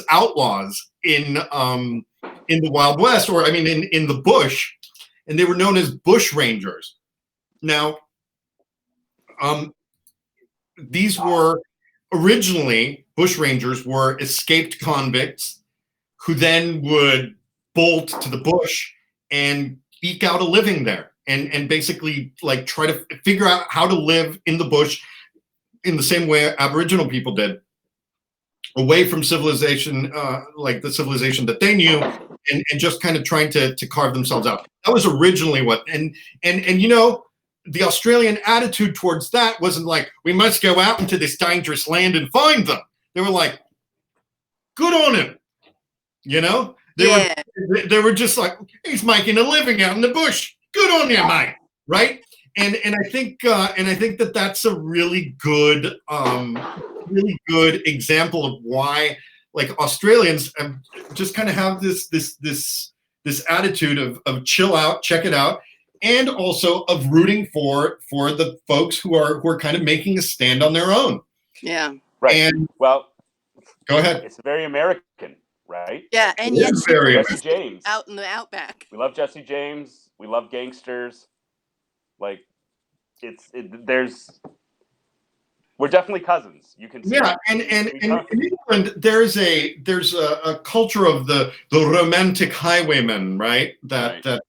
outlaws in the Wild West, or I mean in the bush, and they were known as bush rangers. Now, these were originally bush rangers were escaped convicts who then would bolt to the bush and eke out a living there and basically like try to figure out how to live in the bush in the same way Aboriginal people did, away from civilization, like the civilization that they knew, and just kind of trying to carve themselves out. That was originally what, and you know, the Australian attitude towards that wasn't like, we must go out into this dangerous land and find them. They were like, good on him, you know? They were just like, he's making a living out in the bush. Good on you, mate. Right? And I think that that's a really good example of why like Australians just kind of have this attitude of chill out, check it out, and also of rooting for the folks who are kind of making a stand on their own. Yeah. Right. And well, go ahead. It's very American. Right? Yeah, and yet Jesse James out in the outback. We love Jesse James. We love gangsters. Like, we're definitely cousins. You can see. Yeah, and in England, there's a culture of the romantic highwayman, right? And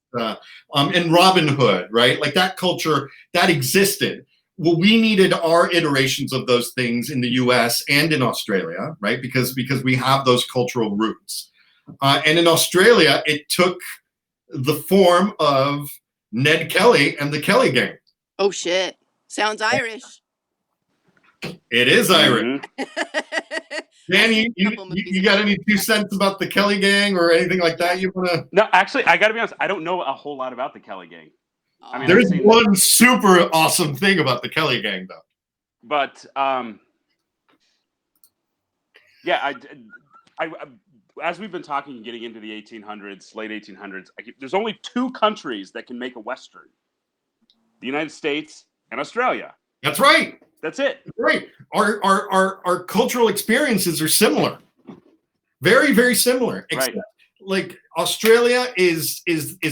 Robin Hood, right? Like that culture that existed. Well, we needed our iterations of those things in the US and in Australia, right? Because we have those cultural roots. And in Australia, it took the form of Ned Kelly and the Kelly Gang. Oh, shit. Sounds Irish. It is Irish. Dan, you got any 2 cents about the Kelly Gang or anything like that you want to? No, actually, I got to be honest. I don't know a whole lot about the Kelly Gang. I mean, there's one super awesome thing about the Kelly Gang, though. But yeah, I as we've been talking and getting into the 1800s, late 1800s, there's only 2 countries that can make a Western: the United States and Australia. That's right. That's it. That's right. Our cultural experiences are similar, very, very similar. Except, like Australia is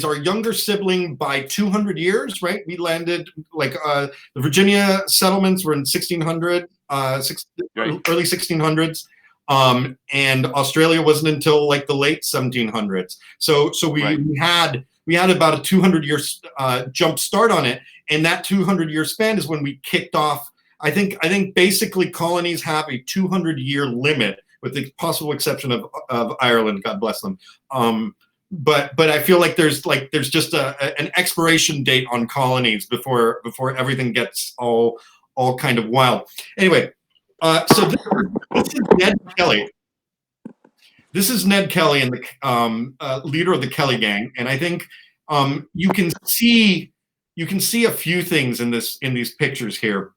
our younger sibling by 200 years, right? We landed like the Virginia settlements were in 1600, early 1600s, and Australia wasn't until like the late 1700s. So we had about a 200-year jump start on it, and that 200-year span is when we kicked off. I think basically colonies have a 200-year limit, with the possible exception of Ireland, God bless them. But I feel like there's just an expiration date on colonies before everything gets all kind of wild. Anyway, so this is Ned Kelly. This is Ned Kelly and the leader of the Kelly Gang, and I think you can see a few things in these pictures here.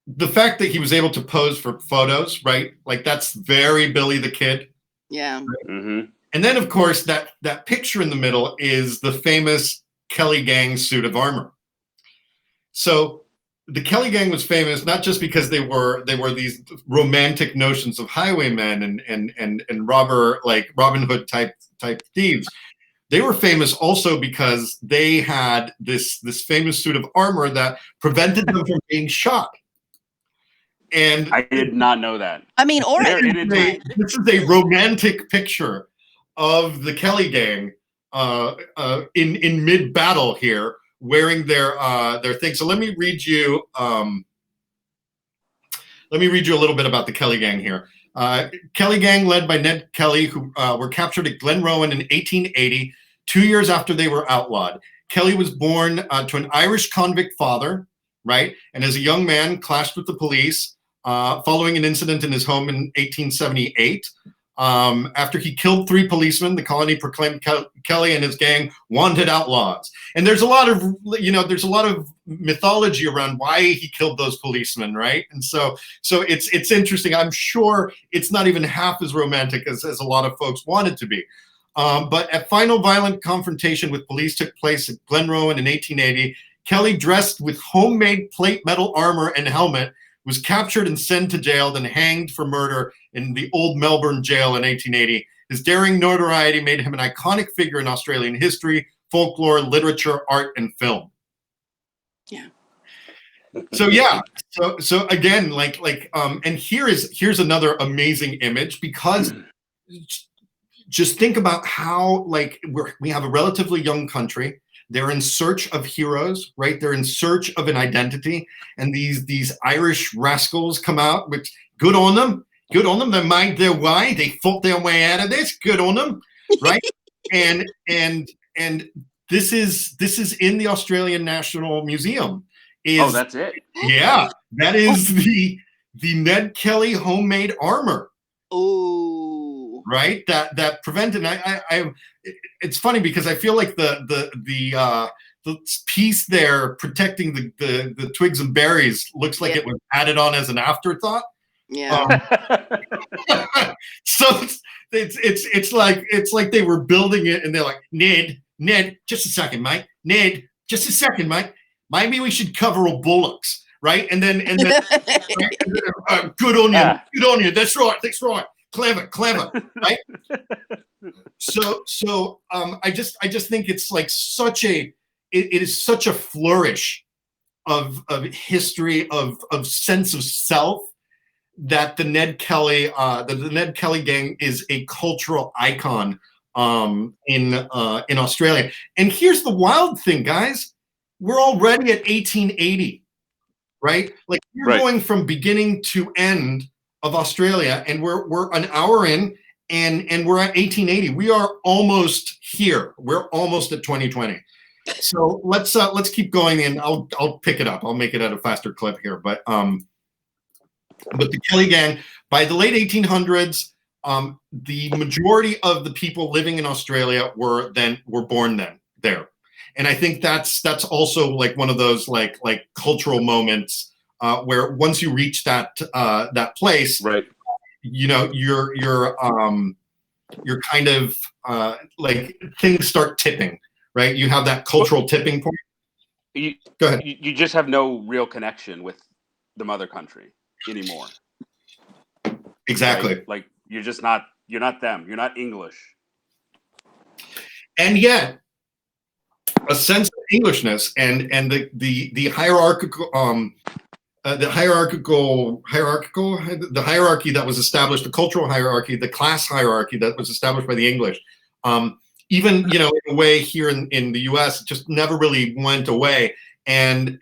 The fact that he was able to pose for photos, right? Like that's very Billy the Kid. Yeah. Right? Mm-hmm. And then, of course, that picture in the middle is the famous Kelly Gang suit of armor. So the Kelly gang was famous not just because they were these romantic notions of highwaymen and Robin Hood type thieves. They were famous also because they had this famous suit of armor that prevented them from being shot. And I did not know that. I mean, or this is a romantic picture of the Kelly gang in mid battle here, wearing their thing. So let me read you a little bit about the Kelly gang here. Kelly gang, led by Ned Kelly, who were captured at Glenrowan in 1880, 2 years after they were outlawed. Kelly was born to an Irish convict father, right? And as a young man, clashed with the police following an incident in his home in 1878. After he killed 3 policemen, the colony proclaimed Kelly and his gang wanted outlaws. And there's a lot of, mythology around why he killed those policemen, right? And so it's interesting. I'm sure it's not even half as romantic as a lot of folks want it to be. But a final violent confrontation with police took place at Glenrowan in 1880. Kelly, dressed with homemade plate metal armor and helmet, was captured and sent to jail, then hanged for murder in the old Melbourne jail in 1880. His daring notoriety made him an iconic figure in Australian history, folklore, literature, art, and film. Yeah. So yeah, so again, and here's another amazing image, because just think about how we have a relatively young country. They're in search of heroes, right? They're in search of an identity, and these Irish rascals come out, which good on them. Good on them. They mind their way. They fought their way out of this. Good on them, right? and this is in the Australian National Museum. Oh, that's it. Yeah, that is the Ned Kelly homemade armor. Oh, right. That prevented. It's funny because I feel like the piece there protecting the twigs and berries looks like it was added on as an afterthought. Yeah. So it's like they were building it and they're like, Ned, just a second, mate. Ned, just a second, mate. Maybe we should cover all bullocks, right? And then good on you, good on you. That's right. Clever, right? So I just think it's like it is such a flourish of history, of sense of self, that the Ned Kelly gang is a cultural icon in Australia. And here's the wild thing, guys. We're already at 1880, right? Like you're going from beginning to end of Australia, and we're an hour in, and we're at 1880. We are almost here. We're almost at 2020. So let's keep going, and I'll pick it up. I'll make it at a faster clip here. But the Kelly gang, by the late 1800s, the majority of the people living in Australia were born there. And I think that's also like one of those like cultural moments where once you reach that place, right, you're kind of like things start tipping, right? You have that cultural tipping point. Go ahead. You just have no real connection with the mother country anymore. Exactly. Right? Like you're not them. You're not English. And yet, a sense of Englishness and the hierarchical the hierarchy that was established, the cultural hierarchy, the class hierarchy that was established by the English, even in a way here in the US, it just never really went away. And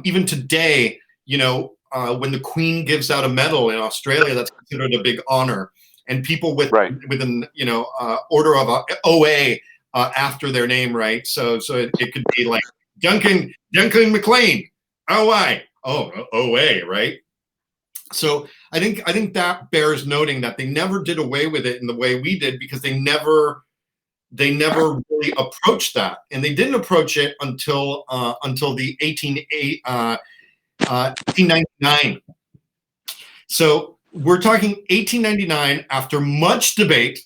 even today, when the Queen gives out a medal in Australia, that's considered a big honor, and people with an order of OA after their name, right? So it could be like Duncan McLean, OA, right? So I think that bears noting that they never did away with it in the way we did, because they never really approached that, and they didn't approach it until the 1899. So we're talking 1899, after much debate,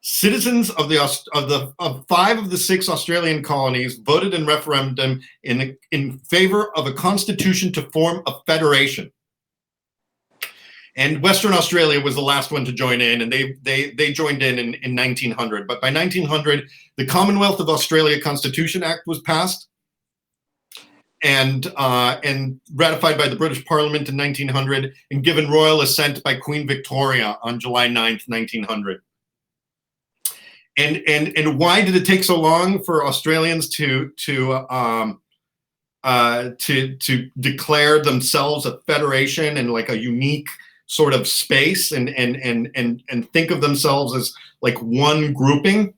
Citizens of 5 of the 6 Australian colonies voted in referendum in favor of a constitution to form a federation. And Western Australia was the last one to join in, and they joined in 1900. But by 1900, the Commonwealth of Australia Constitution Act was passed and ratified by the British Parliament in 1900 and given royal assent by Queen Victoria on July 9th, 1900. And why did it take so long for Australians to declare themselves a federation and like a unique sort of space and think of themselves as like one grouping?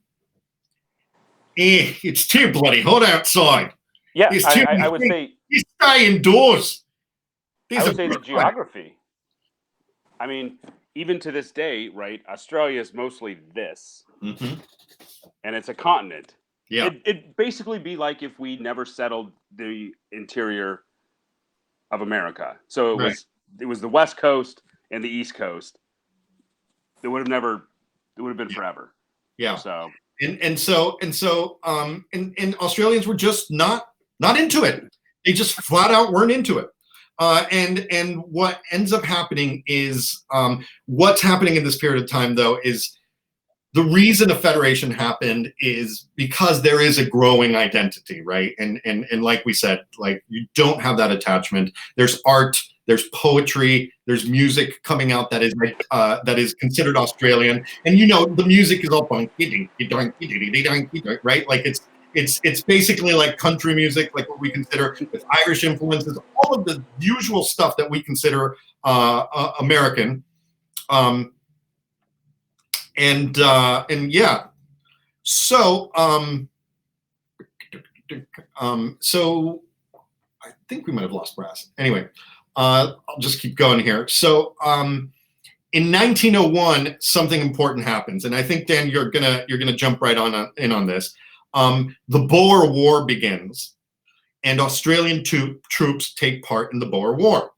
It's too bloody hot outside. Yeah, I would say you stay indoors. I would say the geography. I mean, even to this day, right? Australia is mostly this, and it's a continent. Yeah, it'd basically be like if we never settled the interior of America. So it was the West Coast and the East Coast. It would have been forever. Yeah. So and Australians were just not into it. They just flat out weren't into it. And what ends up happening is what's happening in this period of time, though, is the reason a federation happened is because there is a growing identity, right? And like we said, like you don't have that attachment. There's art, there's poetry, there's music coming out that is considered Australian, and you know the music is all funky, right? Like it's basically like country music, like what we consider with Irish influences, all of the usual stuff that we consider American. And yeah, so so I think we might have lost Brass. Anyway, I'll just keep going here. So in 1901, something important happens, and I think Dan, you're gonna jump right in on this. The Boer War begins, and Australian troops take part in the Boer War.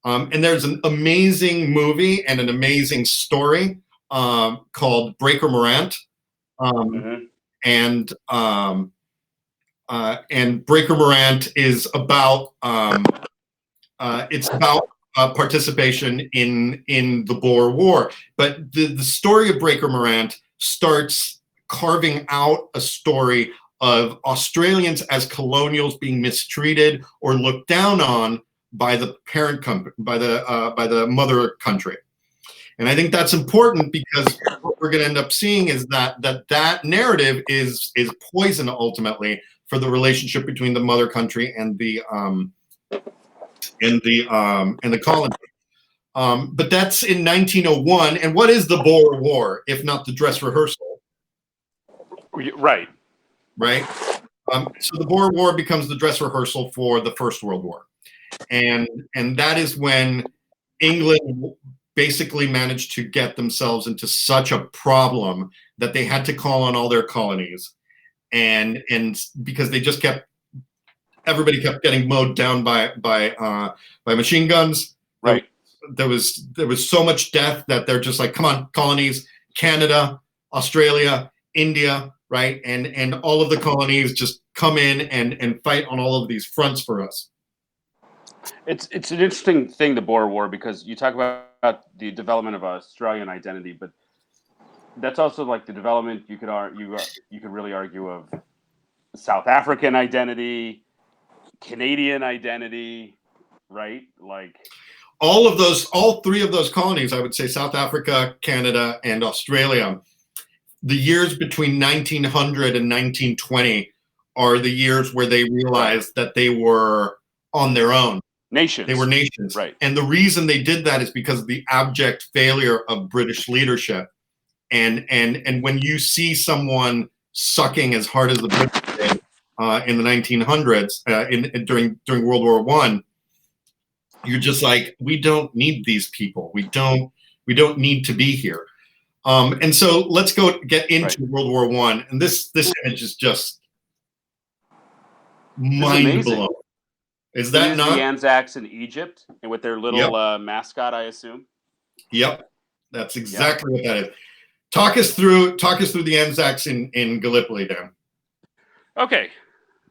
And there's an amazing movie and an amazing story called Breaker Morant, and Breaker Morant is about participation in the Boer War. But the story of Breaker Morant starts carving out a story of Australians as colonials being mistreated or looked down on by the parent company, by the mother country. And I think that's important because what we're going to end up seeing is that narrative is poison ultimately for the relationship between the mother country and the colony. But that's in 1901. And what is the Boer War if not the dress rehearsal? Right. Right. So the Boer War becomes the dress rehearsal for the First World War, and that is when England basically managed to get themselves into such a problem that they had to call on all their colonies, and because they just everybody kept getting mowed down by machine guns. Right. There was so much death that they're just like, come on, colonies, Canada, Australia, India, right, and all of the colonies just come in and fight on all of these fronts for us. It's an interesting thing, the Boer War, because you talk about the development of Australian identity, but that's also like the development you could really argue of South African identity, Canadian identity, right? Like all 3 of those colonies, I would say South Africa, Canada, and Australia. The years between 1900 and 1920 are the years where they realized that they were on their own. Nations. They were nations. Right. And the reason they did that is because of the abject failure of British leadership. And when you see someone sucking as hard as the British did in the 1900s, during World War I, you're just like, we don't need these people. We don't need to be here. And so let's get into World War I. And this image is just mind blowing. Is that not the Anzacs in Egypt and with their little mascot? I assume. Yep, that's exactly what that is. Talk us through the Anzacs in Gallipoli, Dan. Okay.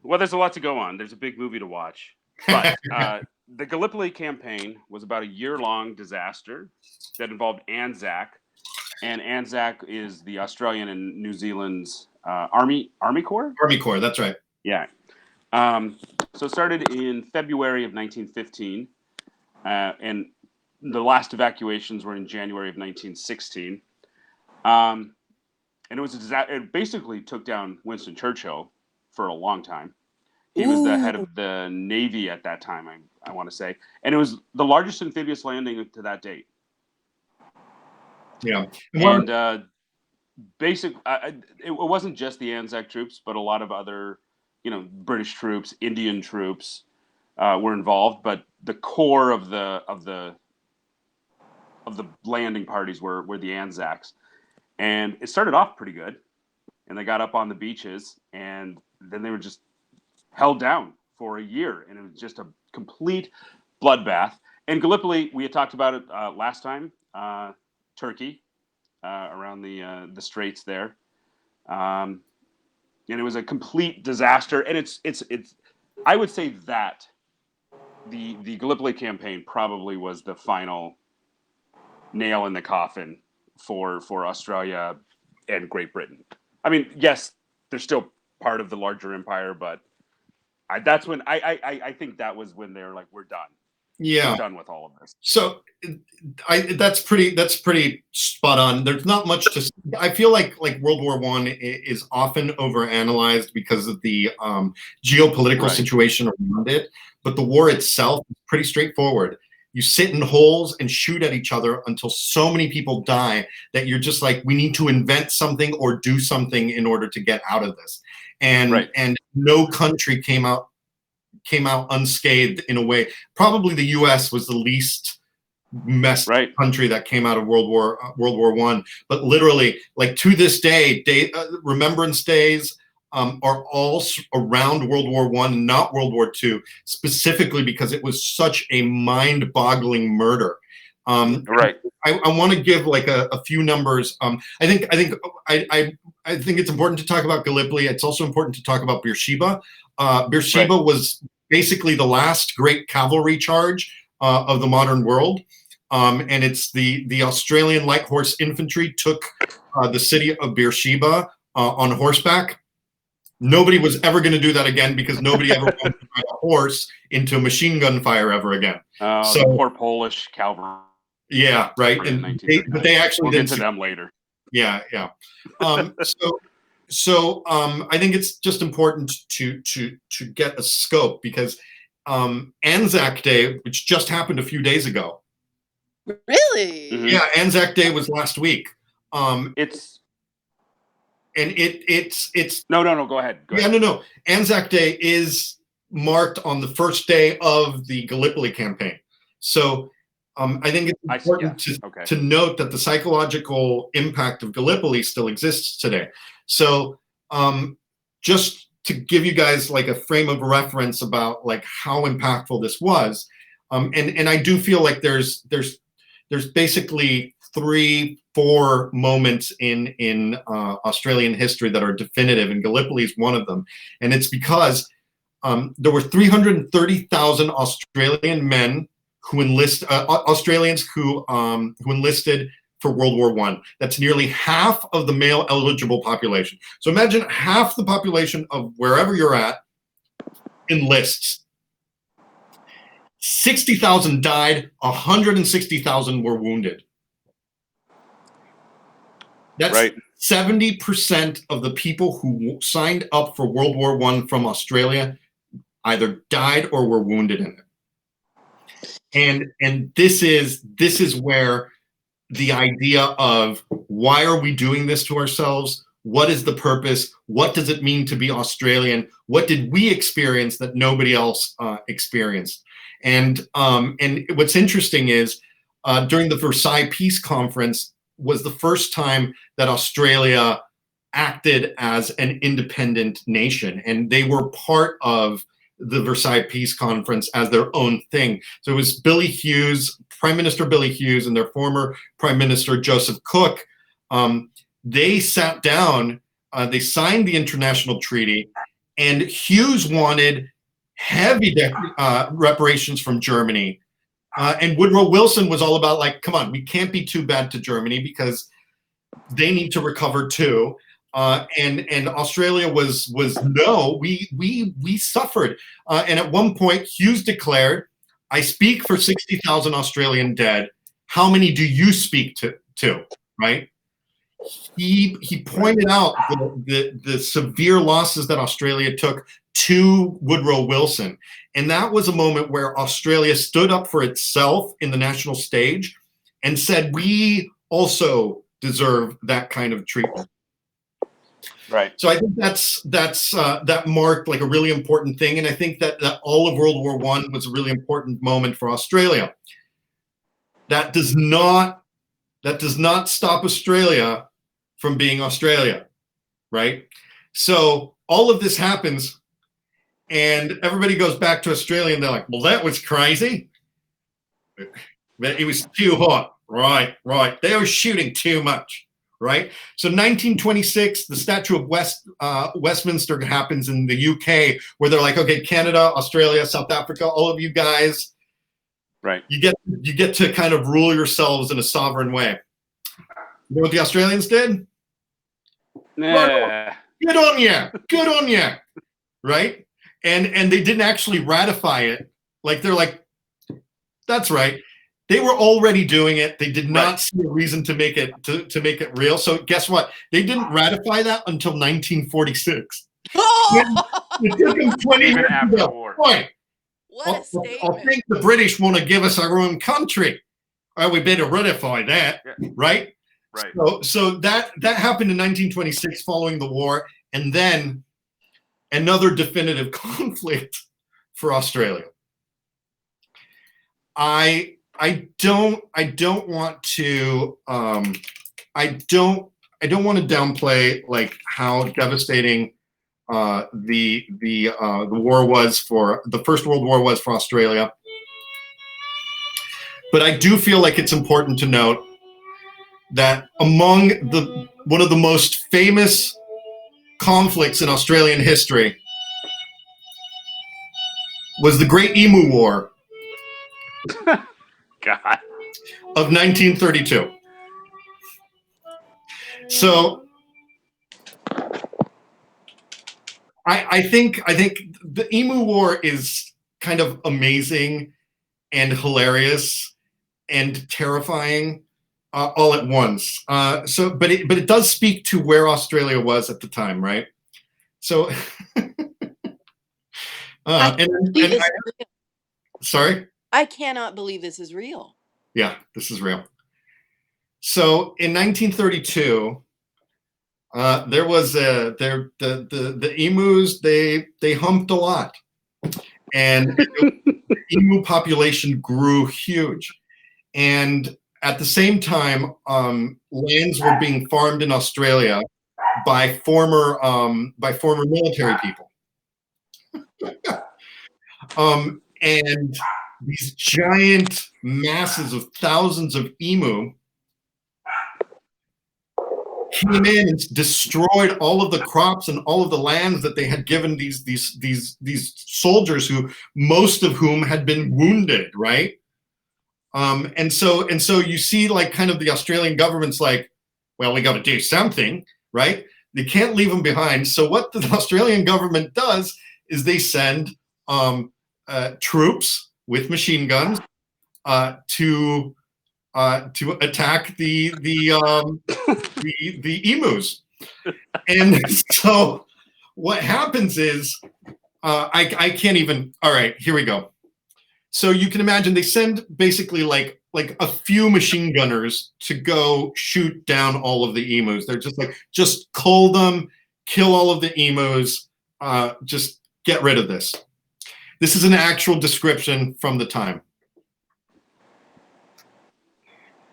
Well, there's a lot to go on. There's a big movie to watch. But the Gallipoli campaign was about a year-long disaster that involved Anzac. And Anzac is the Australian and New Zealand's Army Corps? Army Corps, that's right. Yeah. So it started in February of 1915. And the last evacuations were in January of 1916. And it was a disaster. It basically took down Winston Churchill for a long time. He was the head of the Navy at that time, I want to say. And it was the largest amphibious landing to that date. Yeah. And it wasn't just the Anzac troops, but a lot of other, British troops, Indian troops were involved. But the core of the landing parties were the Anzacs. And it started off pretty good. And they got up on the beaches, and then they were just held down for a year. And it was just a complete bloodbath. And Gallipoli, we had talked about it last time. Turkey, around the straits there, and it was a complete disaster. And it's I would say that the Gallipoli campaign probably was the final nail in the coffin for Australia and Great Britain. I mean, yes, they're still part of the larger empire, but that's when I think that was when they were like, we're done. Yeah, we're done with all of this. So that's pretty spot on. There's not much to. I feel like World War I is often overanalyzed because of the geopolitical situation around it. But the war itself is pretty straightforward. You sit in holes and shoot at each other until so many people die that you're just like, we need to invent something or do something in order to get out of this. And no country came out unscathed in a way. Probably the US was the least messed country that came out of World War I. But literally, like to this day, remembrance days are all around World War I, not World War II, specifically because it was such a mind-boggling murder. I want to give like a few numbers. I think it's important to talk about Gallipoli. It's also important to talk about Beersheba. Beersheba was basically the last great cavalry charge of the modern world. And it's the Australian light horse infantry took the city of Beersheba on horseback. Nobody was ever going to do that again because nobody ever wanted to ride a horse into machine gun fire ever again. So the poor Polish cavalry. Yeah, right. But they actually we'll get to them later. Yeah. So I think it's just important to get a scope because Anzac Day, which just happened a few days ago. Really? Mm-hmm. Yeah, Anzac Day was last week. It's no. Go ahead. No. Anzac Day is marked on the first day of the Gallipoli campaign. So I think it's important to note that the psychological impact of Gallipoli still exists today. So just to give you guys like a frame of reference about like how impactful this was, and I do feel like there's basically 3-4 moments in Australian history that are definitive, and Gallipoli is one of them. And it's because there were 330,000 Australian men who Australians who enlisted for World War I. That's nearly half of the male eligible population. So imagine half the population of wherever you're at enlists. 60,000 died, 160,000 were wounded. That's 70% of the people who signed up for World War I from Australia either died or were wounded in it. And this is where the idea of why are we doing this to ourselves? What is the purpose? What does it mean to be Australian? What did we experience that nobody else experienced? And what's interesting is during the Versailles Peace Conference was the first time that Australia acted as an independent nation, and they were part of the Versailles Peace Conference as their own thing. So it was Billy Hughes, Prime Minister Billy Hughes, and their former Prime Minister Joseph Cook they sat down, they signed the international treaty, and Hughes wanted heavy reparations from Germany. And Woodrow Wilson was all about like, come on, we can't be too bad to Germany because they need to recover too. And Australia was no, we suffered. And at one point, Hughes declared, "I speak for 60,000 Australian dead. How many do you speak to?" Right? He pointed out the severe losses that Australia took to Woodrow Wilson. And that was a moment where Australia stood up for itself in the national stage and said, we also deserve that kind of treatment. Right. So I think that marked like a really important thing. And I think that all of World War I was a really important moment for Australia. That does not stop Australia from being Australia, right? So all of this happens and everybody goes back to Australia and they're like, well, that was crazy. It was too hot. Right. They were shooting too much, right? So 1926, the Statue of Westminster happens in the UK where they're like, okay, Canada, Australia, South Africa, all of you guys, right? You get to kind of rule yourselves in a sovereign way. You know what the Australians did? Nah. Good on you, right? And they didn't actually ratify it. Like they're like, that's right. They were already doing it. They did not see a reason to make it to make it real. So guess what? They didn't ratify that until 1946. It took them 20 years after to the war. Boy, What a statement. I think the British want to give us our own country. Well, we better ratify that, right? Right. So that happened in 1926 following the war, and then another definitive conflict for Australia. I don't want to downplay like how devastating the war was for the First World War was for Australia. But I do feel like it's important to note that among one of the most famous conflicts in Australian history was the Great Emu War God. of 1932. So I think the Emu War is kind of amazing and hilarious and terrifying all at once. But it does speak to where Australia was at the time, right? So, sorry? I cannot believe this is real. Yeah, this is real. So in 1932, there was the emus. They humped a lot, and the emu population grew huge. And at the same time, lands were being farmed in Australia by former military people. And these giant masses of thousands of emu came in and destroyed all of the crops and all of the lands that they had given these soldiers, who most of whom had been wounded, right? And so you see, like, kind of the Australian government's like, well, we got to do something, right? They can't leave them behind. So what the Australian government does is they send troops with machine guns to attack the emus. And so what happens is, I can't even. All right, here we go. So you can imagine they send basically like a few machine gunners to go shoot down all of the emus. They're just like, just cull them, kill all of the emus, just get rid of this. This is an actual description from the time.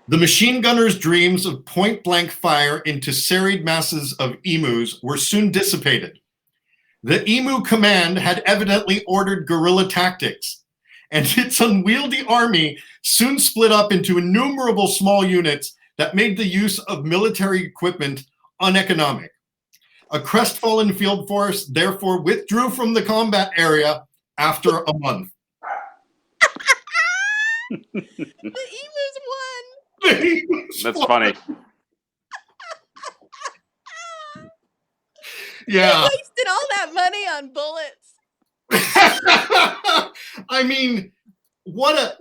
The machine gunners' dreams of point-blank fire into serried masses of emus were soon dissipated. The emu command had evidently ordered guerrilla tactics, and its unwieldy army soon split up into innumerable small units that made the use of military equipment uneconomic. A crestfallen field force therefore withdrew from the combat area after a month. The emus won. That's funny. Yeah. They wasted all that money on bullets. I mean, what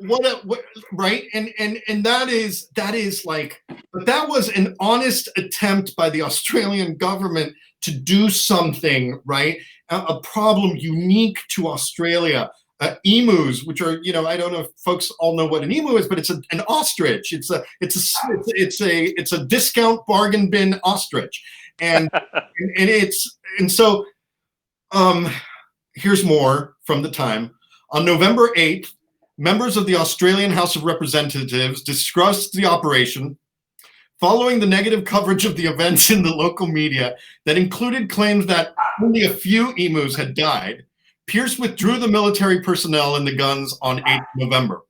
right? And that is like, but that was an honest attempt by the Australian government to do something, right? A problem unique to Australia. Emus, which are, I don't know if folks all know what an emu is, but it's an ostrich. It's a discount bargain bin ostrich, and so here's more from the time. On November 8th, members of the Australian House of Representatives discussed the operation. Following the negative coverage of the events in the local media that included claims that only a few emus had died, Pierce withdrew the military personnel and the guns on 8th November.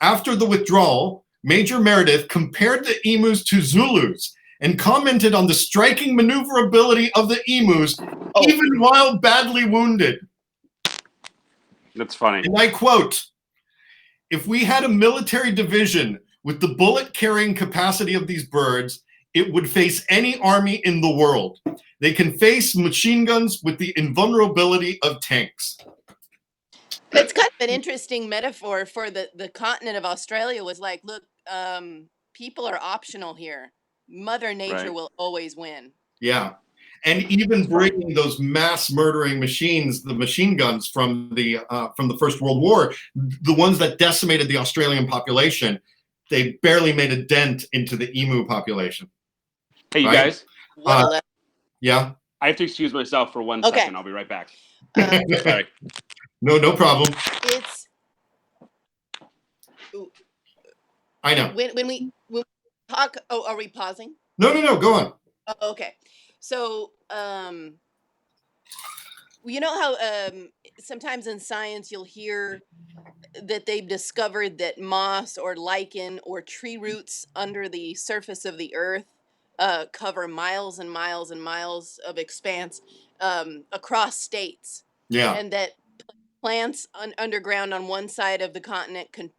After the withdrawal, Major Meredith compared the emus to Zulus and commented on the striking maneuverability of the emus, even while badly wounded. That's funny. And I quote, "If we had a military division with the bullet-carrying capacity of these birds, it would face any army in the world. They can face machine guns with the invulnerability of tanks." It's kind of an interesting metaphor for the continent of Australia. Was like, look, people are optional here. Mother Nature will always win. Yeah. And even bringing those mass murdering machines, the machine guns from the First World War, the ones that decimated the Australian population, they barely made a dent into the emu population. Hey, you guys. Yeah. I have to excuse myself for 1 second. I'll be right back. Sorry. No problem. I know. When we talk, are we pausing? No, go on. Oh, okay. So, you know how sometimes in science you'll hear that they've discovered that moss or lichen or tree roots under the surface of the earth cover miles and miles and miles of expanse across states. Yeah. And that plants underground on one side of the continent can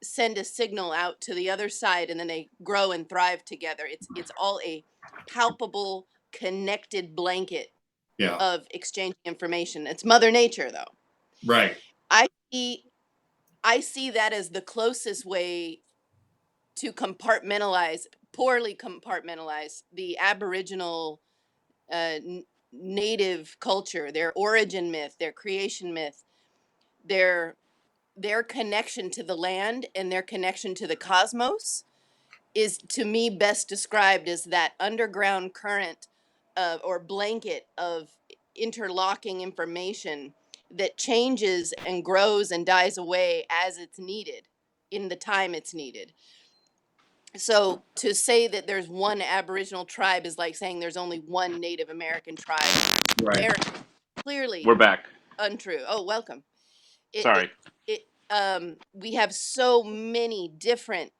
send a signal out to the other side, and then they grow and thrive together. It's all a palpable, connected blanket of exchanging information. It's Mother Nature, though. Right. I see that as the closest way to poorly compartmentalize the Aboriginal native culture, their origin myth, their creation myth, their connection to the land and their connection to the cosmos is, to me, best described as that underground current or blanket of interlocking information that changes and grows and dies away as it's needed in the time it's needed. So to say that there's one Aboriginal tribe is like saying there's only one Native American tribe. Right. They're clearly We're back. Untrue. Oh, welcome. Sorry. We have so many different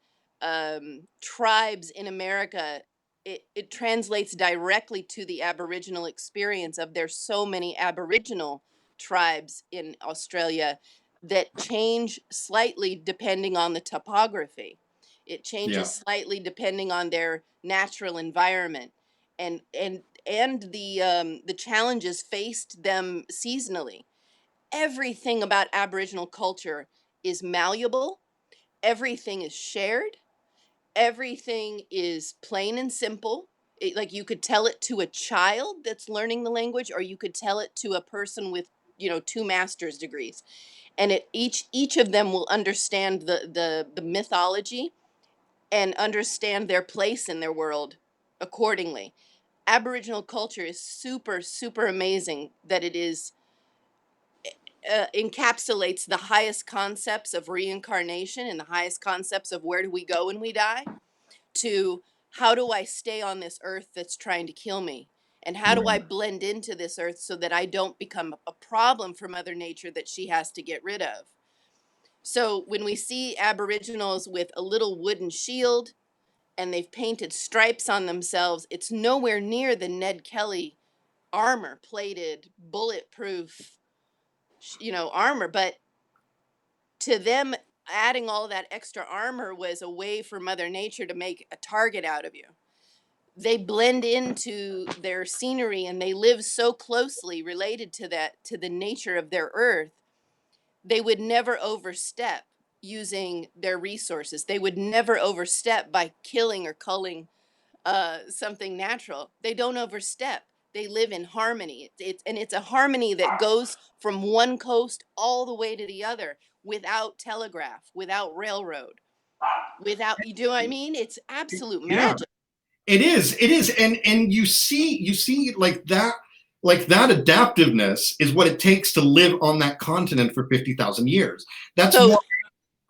tribes in America. It translates directly to the Aboriginal experience of there's so many Aboriginal tribes in Australia that change slightly depending on the topography. It changes slightly depending on their natural environment and the challenges faced them seasonally. Everything about Aboriginal culture is malleable. Everything is shared. Everything is plain and simple. Like you could tell it to a child that's learning the language, or you could tell it to a person with 2 master's degrees, and each of them will understand the mythology and understand their place in their world accordingly. Aboriginal culture is super, super amazing that it is encapsulates the highest concepts of reincarnation and the highest concepts of where do we go when we die, to how do I stay on this earth that's trying to kill me, and how do I blend into this earth so that I don't become a problem for Mother Nature that she has to get rid of. So when we see Aboriginals with a little wooden shield and they've painted stripes on themselves. It's nowhere near the Ned Kelly armor plated, bulletproof, armor. But to them, adding all that extra armor was a way for Mother Nature to make a target out of you. They blend into their scenery and they live so closely related to the nature of their earth. They would never overstep using their resources. They would never overstep by killing or culling something natural. They don't overstep. They live in harmony. It's a harmony that goes from one coast all the way to the other without telegraph, without railroad, without, you do what I mean? It's absolute magic. It is, and you see like that adaptiveness is what it takes to live on that continent for 50,000 years. That's So- what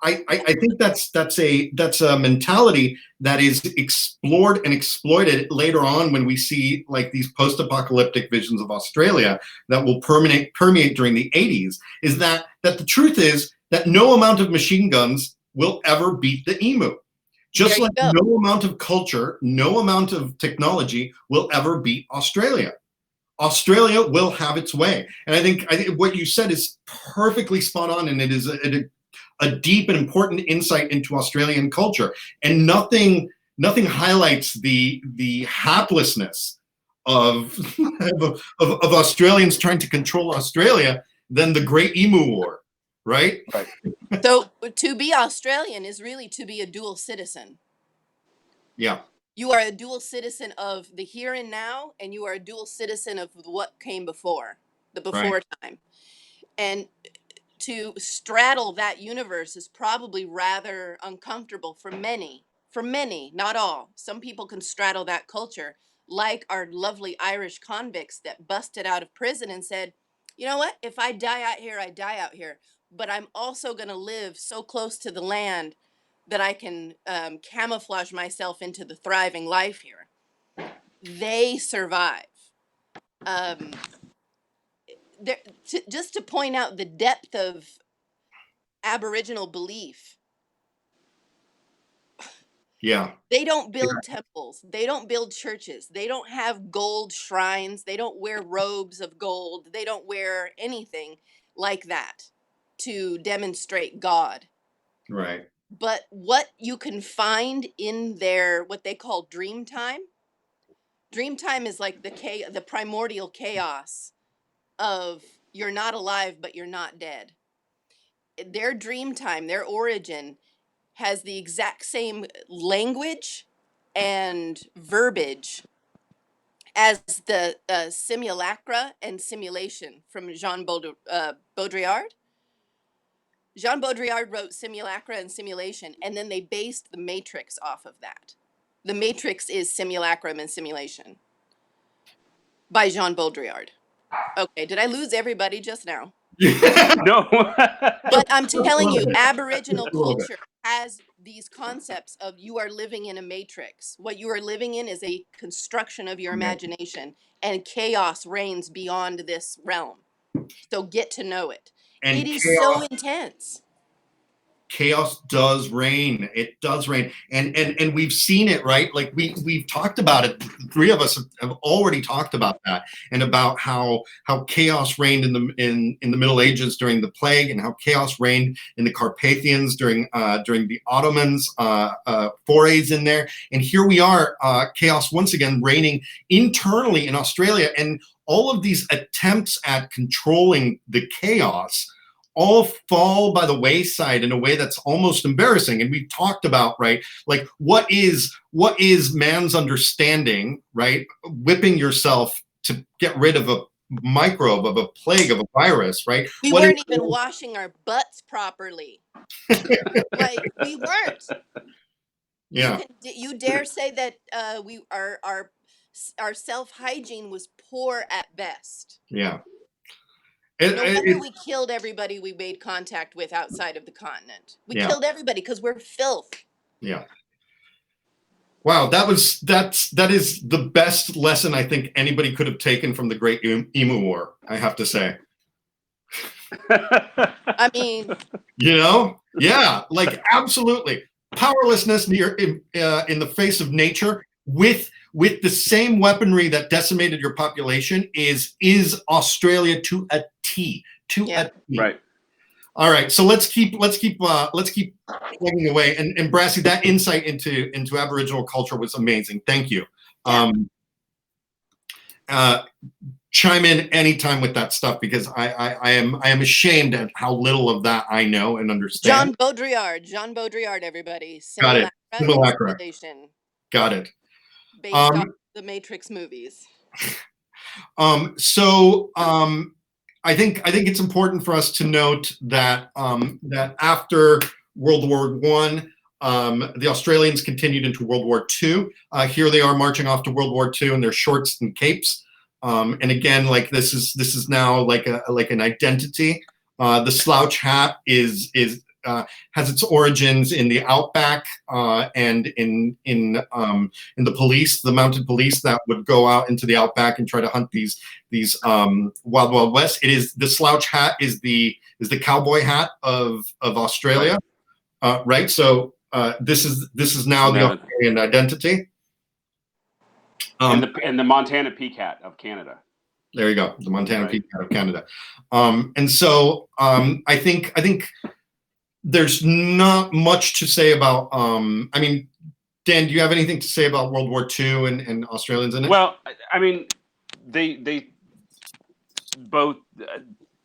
I think that's a mentality that is explored and exploited later on when we see like these post-apocalyptic visions of Australia that will permeate during the 80s. Is that the truth is that no amount of machine guns will ever beat the emu. Just like no amount of culture, no amount of technology will ever beat Australia. Australia will have its way. And I think what you said is perfectly spot on, and it is a deep and important insight into Australian culture. And nothing highlights the haplessness of Australians trying to control Australia than the Great Emu War, right? Right. So to be Australian is really to be a dual citizen. Yeah. You are a dual citizen of the here and now, and you are a dual citizen of what came before, the before time. And to straddle that universe is probably rather uncomfortable for many, not all. Some people can straddle that culture, like our lovely Irish convicts that busted out of prison and said, you know what, if I die out here, I die out here. But I'm also going to live so close to the land that I can camouflage myself into the thriving life here. They survive. Just to point out the depth of Aboriginal belief. Yeah. They don't build temples. They don't build churches. They don't have gold shrines. They don't wear robes of gold. They don't wear anything like that to demonstrate God. Right. But what you can find in their, what they call dream time is like the primordial chaos of you're not alive, but you're not dead. Their dream time, their origin, has the exact same language and verbiage as the simulacra and simulation from Jean Baudrillard. Jean Baudrillard wrote Simulacra and Simulation, and then they based The Matrix off of that. The Matrix is simulacrum and simulation by Jean Baudrillard. Okay, did I lose everybody just now? No. But I'm telling you, Aboriginal culture has these concepts of you are living in a matrix. What you are living in is a construction of your imagination, and chaos reigns beyond this realm. So get to know it. And it is so intense. Chaos does reign. It does reign, and we've seen it, right? Like we've talked about it. The three of us have already talked about that, and about how chaos reigned in the Middle Ages during the plague, and how chaos reigned in the Carpathians during the Ottomans' forays in there. And here we are, chaos once again reigning internally in Australia, and all of these attempts at controlling the chaos all fall by the wayside in a way that's almost embarrassing. And we've talked about, right, like what is man's understanding, right? Whipping yourself to get rid of a microbe, of a plague, of a virus, right? We weren't even washing our butts properly. Like, we weren't. Yeah. You dare say that our self-hygiene was poor at best. Yeah. No wonder we killed everybody we made contact with outside of the continent. We killed everybody because we're filth. Yeah. Wow, that is the best lesson I think anybody could have taken from the Great Emu War, I have to say. I mean, yeah, like absolutely. powerlessness in the face of nature with the same weaponry that decimated your population is Australia to a T. A T. Right. All right, so let's keep plugging away. And Brassy, that insight into Aboriginal culture was amazing. Thank you. Chime in anytime with that stuff, because I am ashamed at how little of that I know and understand. Jean Baudrillard, everybody. Got it. Simulacra. Got it. Based on the Matrix movies. I think it's important for us to note that that after World War I, the Australians continued into World War II. Here they are marching off to World War II in their shorts and capes. And again, like this is now like an identity. The slouch hat has its origins in the outback and in the police, the mounted police that would go out into the outback and try to hunt these wild west. It is the slouch hat is the cowboy hat of Australia, right? So this is now the Australian identity. And the Montana peak hat of Canada. There you go, the Montana peak hat of Canada. And so I think there's not much to say about. I mean, Dan, do you have anything to say about World War II and Australians in it? Well, I mean, they both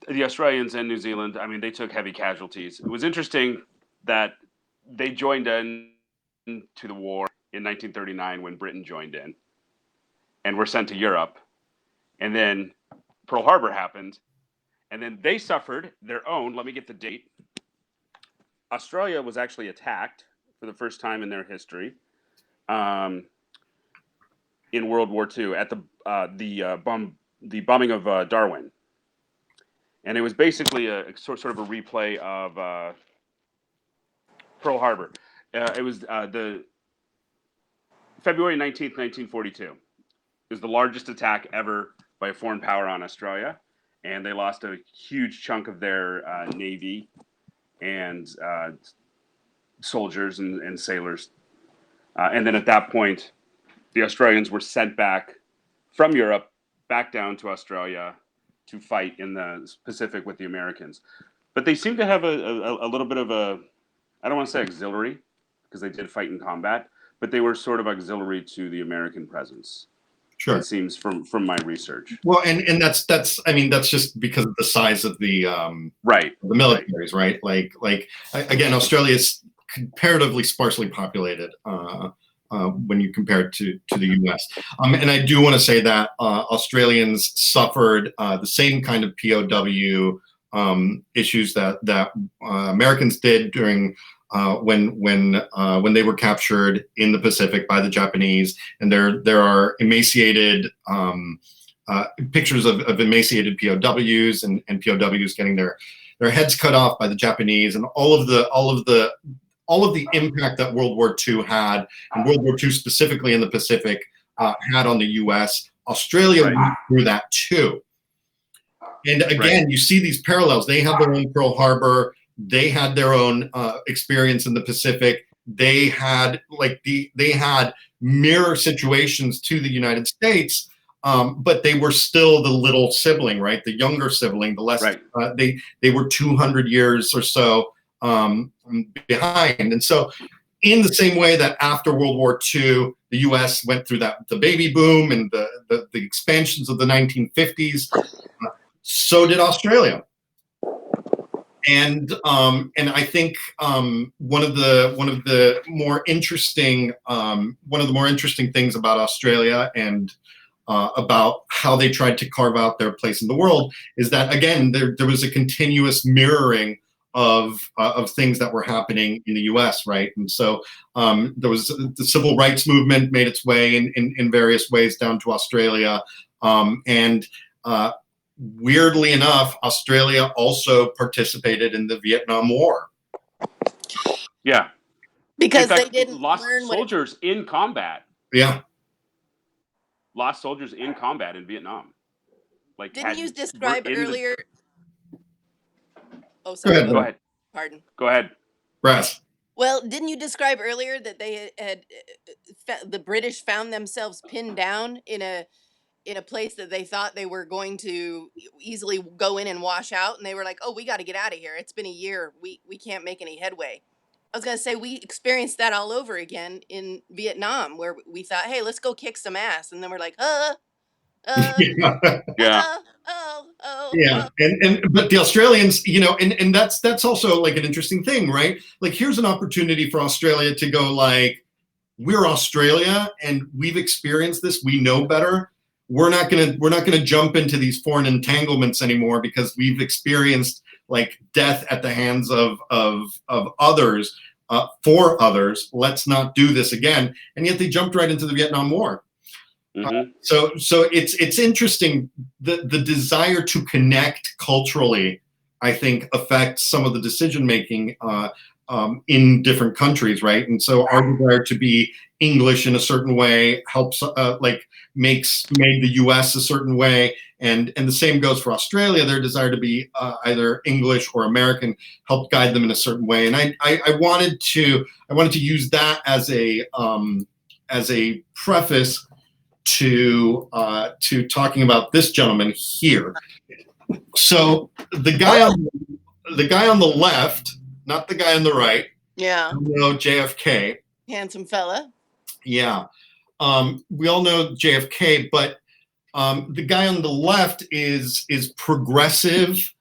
the Australians and New Zealand. I mean, they took heavy casualties. It was interesting that they joined in to the war in 1939 when Britain joined in, and were sent to Europe, and then Pearl Harbor happened, and then they suffered their own. Let me get the date. Australia was actually attacked for the first time in their history in World War II at the bombing of Darwin, and it was basically a sort of a replay of Pearl Harbor. It was the February 19th, 1942. It was the largest attack ever by a foreign power on Australia, and they lost a huge chunk of their navy and soldiers and sailors. And then at that point, the Australians were sent back from Europe back down to Australia to fight in the Pacific with the Americans. But they seem to have a little bit of a, I don't want to say auxiliary, because they did fight in combat, but they were sort of auxiliary to the American presence. Sure. It seems from my research. Well, and that's I mean, that's just because of the size of the the militaries, right? Like again, Australia is comparatively sparsely populated when you compare it to the U.S. And I do want to say that Australians suffered the same kind of POW issues that Americans did during when they were captured in the Pacific by the Japanese. And there are emaciated pictures of emaciated POWs and POWs getting their heads cut off by the Japanese, and all of the impact that World War II had, and World War II specifically in the Pacific had on the U.S. Australia went through that too. And again, you see these parallels. They have their own Pearl Harbor. They had their own experience in the Pacific. They had they had mirror situations to the United States, but they were still the little sibling, right? The younger sibling, the less they were 200 years or so behind. And so, in the same way that after World War II, the U.S. went through the baby boom and the expansions of the 1950s, so did Australia. And I think one of the more interesting things about Australia and about how they tried to carve out their place in the world is that, again, there was a continuous mirroring of things that were happening in the U.S., right? And so there was the civil rights movement made its way in various ways down to Australia, and weirdly enough, Australia also participated in the Vietnam War. Yeah, because they didn't lost soldiers in combat. Yeah, lost soldiers in combat in Vietnam. Like, didn't you describe earlier? Oh, sorry. Go ahead. Pardon. Go ahead. Brass. Well, didn't you describe earlier that they had the British found themselves pinned down in a place that they thought they were going to easily go in and wash out, and they were like, "Oh, we got to get out of here. It's been a year. We can't make any headway." I was gonna say we experienced that all over again in Vietnam, where we thought, "Hey, let's go kick some ass," and then we're like, uh, Yeah. Yeah, oh." and but the Australians, and that's also like an interesting thing, right? Like here's an opportunity for Australia to go like, we're Australia and we've experienced this, we know better. We're not gonna jump into these foreign entanglements anymore because we've experienced like death at the hands of others for others. Let's not do this again. And yet they jumped right into the Vietnam War. So it's interesting. The desire to connect culturally, I think, affects some of the decision making in different countries, right? And so our desire to be English in a certain way helps, made the US a certain way, and the same goes for Australia. Their desire to be either English or American helped guide them in a certain way. And I wanted to use that as a preface to talking about this gentleman here. So the guy on the left, not the guy on the right. Yeah. JFK. Handsome fella. Yeah. We all know JFK, but the guy on the left is progressive,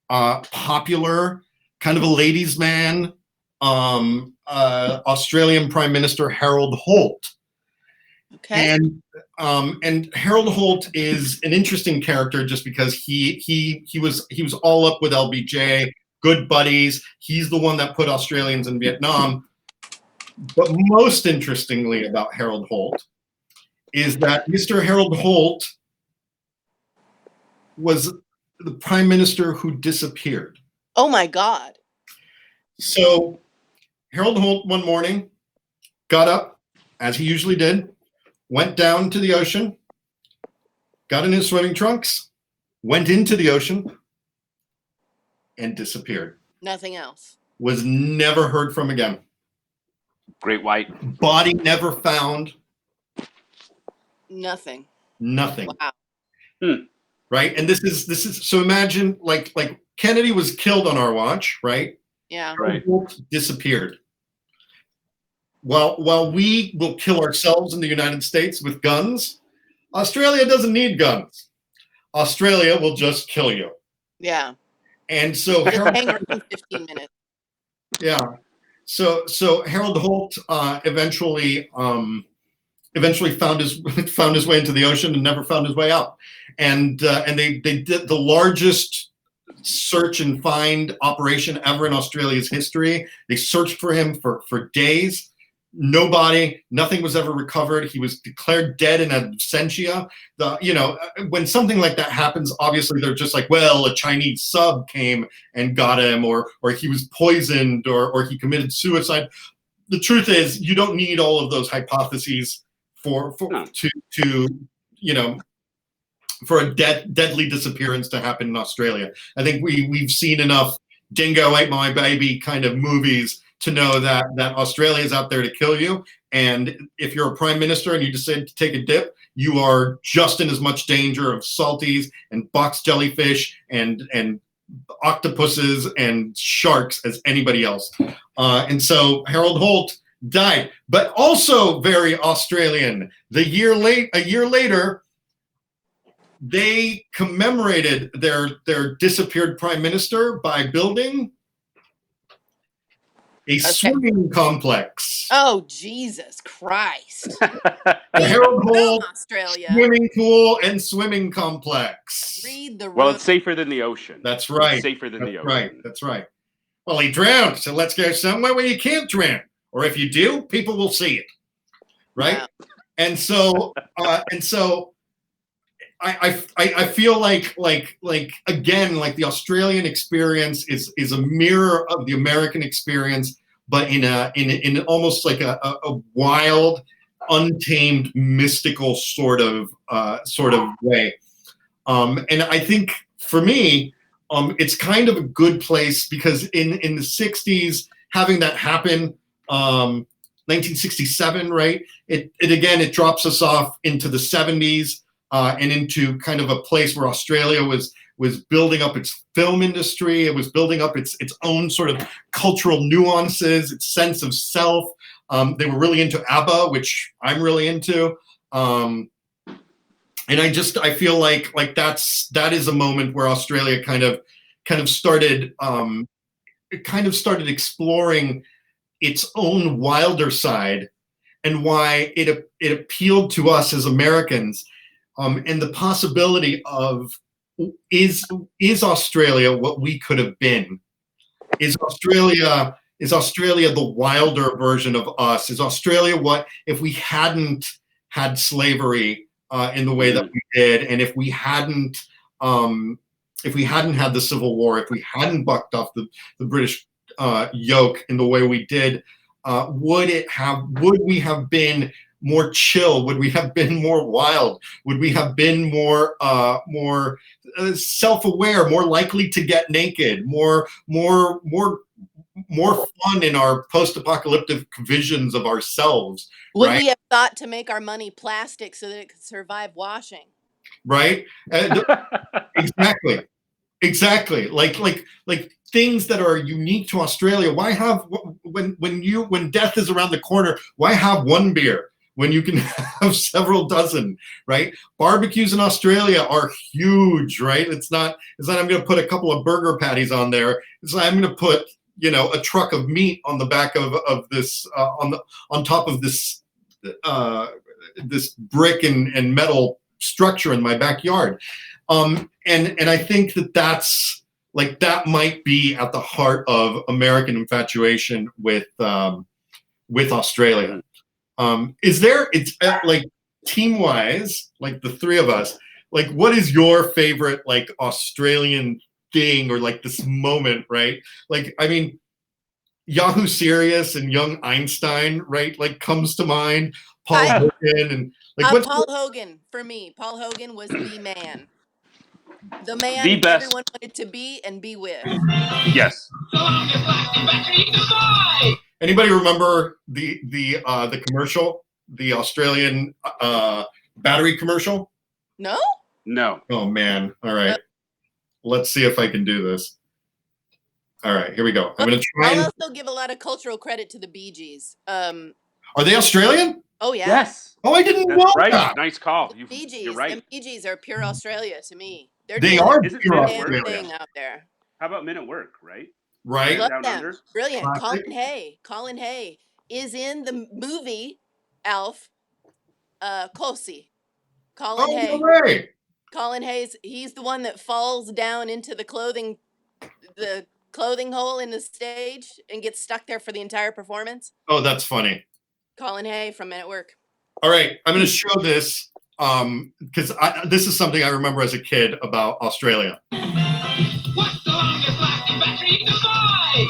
popular, kind of a ladies' man, Australian Prime Minister Harold Holt. Okay. And Harold Holt is an interesting character just because he was all up with LBJ, good buddies. He's the one that put Australians in Vietnam. But most interestingly about Harold Holt is that Mr. Harold Holt was the prime minister who disappeared. Oh my God. So Harold Holt one morning got up, as he usually did, went down to the ocean, got in his swimming trunks, went into the ocean, and disappeared. Nothing else. Was never heard from again. Great white. Body never found. Nothing. Wow. Right? And this is so imagine like Kennedy was killed on our watch, right? Yeah. Right. Disappeared. While we will kill ourselves in the United States with guns, Australia doesn't need guns. Australia will just kill you. Yeah. And so Harold, hang around 15 minutes. Yeah. So Harold Holt eventually found his way into the ocean and never found his way out. And they did the largest search and find operation ever in Australia's history. They searched for him for days. Nothing was ever recovered. He was declared dead in absentia. When something like that happens, obviously they're just like, well, a Chinese sub came and got him, or he was poisoned, or he committed suicide. The truth is, you don't need all of those hypotheses for a deadly disappearance to happen in Australia. I think we've seen enough Dingo Ate My Baby kind of movies to know that Australia is out there to kill you. And if you're a prime minister and you decide to take a dip, you are just in as much danger of salties and box jellyfish and octopuses and sharks as anybody else. And so Harold Holt died, but also very Australian. A year later, they commemorated their disappeared prime minister by building a swimming complex. Oh, Jesus Christ. The Harold Holt Australia. Swimming pool and swimming complex. Read the room. Well, it's safer than the ocean. That's right. It's safer than the ocean. That's right. Well, he drowned, so let's go somewhere where you can't drown. Or if you do, people will see it. Right? Yeah. And so I feel like again, like the Australian experience is a mirror of the American experience, but in almost like a wild, untamed, mystical sort of way. And I think for me, it's kind of a good place because in the 60s, having that happen 1967, right? It drops us off into the 70s and into kind of a place where Australia was building up its film industry. It was building up its own sort of cultural nuances, its sense of self. They were really into ABBA, which I'm really into. And I feel like that is a moment where Australia kind of started exploring its own wilder side, and why it appealed to us as Americans, and the possibility of is Australia what we could have been? Is Australia the wilder version of us? Is Australia what if we hadn't had slavery in the way that we did, and if we hadn't had the Civil War, if we hadn't bucked off the British yoke in the way we did, would we have been more chill? Would we have been more wild? Would we have been more self-aware, more likely to get naked, more fun in our post-apocalyptic visions of ourselves? Would right? we have thought to make our money plastic so that it could survive washing? Right? Exactly. Like things that are unique to Australia. Why have when death is around the corner? Why have one beer when you can have several dozen? Right? Barbecues in Australia are huge. Right? It's not I'm going to put a couple of burger patties on there. It's like I'm going to put a truck of meat on the back of this on top of this this brick and metal structure in my backyard. And I think that might be at the heart of American infatuation with Australia. It's like team-wise, like the three of us, like what is your favorite like Australian thing, or like this moment, right? Like, I mean, Yahoo Serious and young Einstein, right? Like comes to mind. Paul Hogan and like Paul Hogan for me. Paul Hogan was the man. The man The best. everyone wanted to be and be with. Yes. Anybody remember the commercial, the Australian battery commercial? No? No. Oh man! All right, let's see if I can do this. All right, here we go. I'm going to try. I'll also give a lot of cultural credit to the Bee Gees. Are they Australian? Oh yeah. Yes. Oh, I didn't know Right. that. Nice call. Bee Gees. You're right. The Bee Gees are pure Australia to me. They are Is it pure Men at Work? Australia. thing out there. How about Men at Work, right? Right. Love Down them. Under? Brilliant. Classic. Colin Hay is in the movie Alf. Closey. Colin Oh, Hay. no way. Colin Hayes. He's the one that falls down into the clothing hole in the stage and gets stuck there for the entire performance. Oh, that's funny. Colin Hay from Men at Work. All right, I'm going to show this because this is something I remember as a kid about Australia. What's the longest lasting battery you can buy?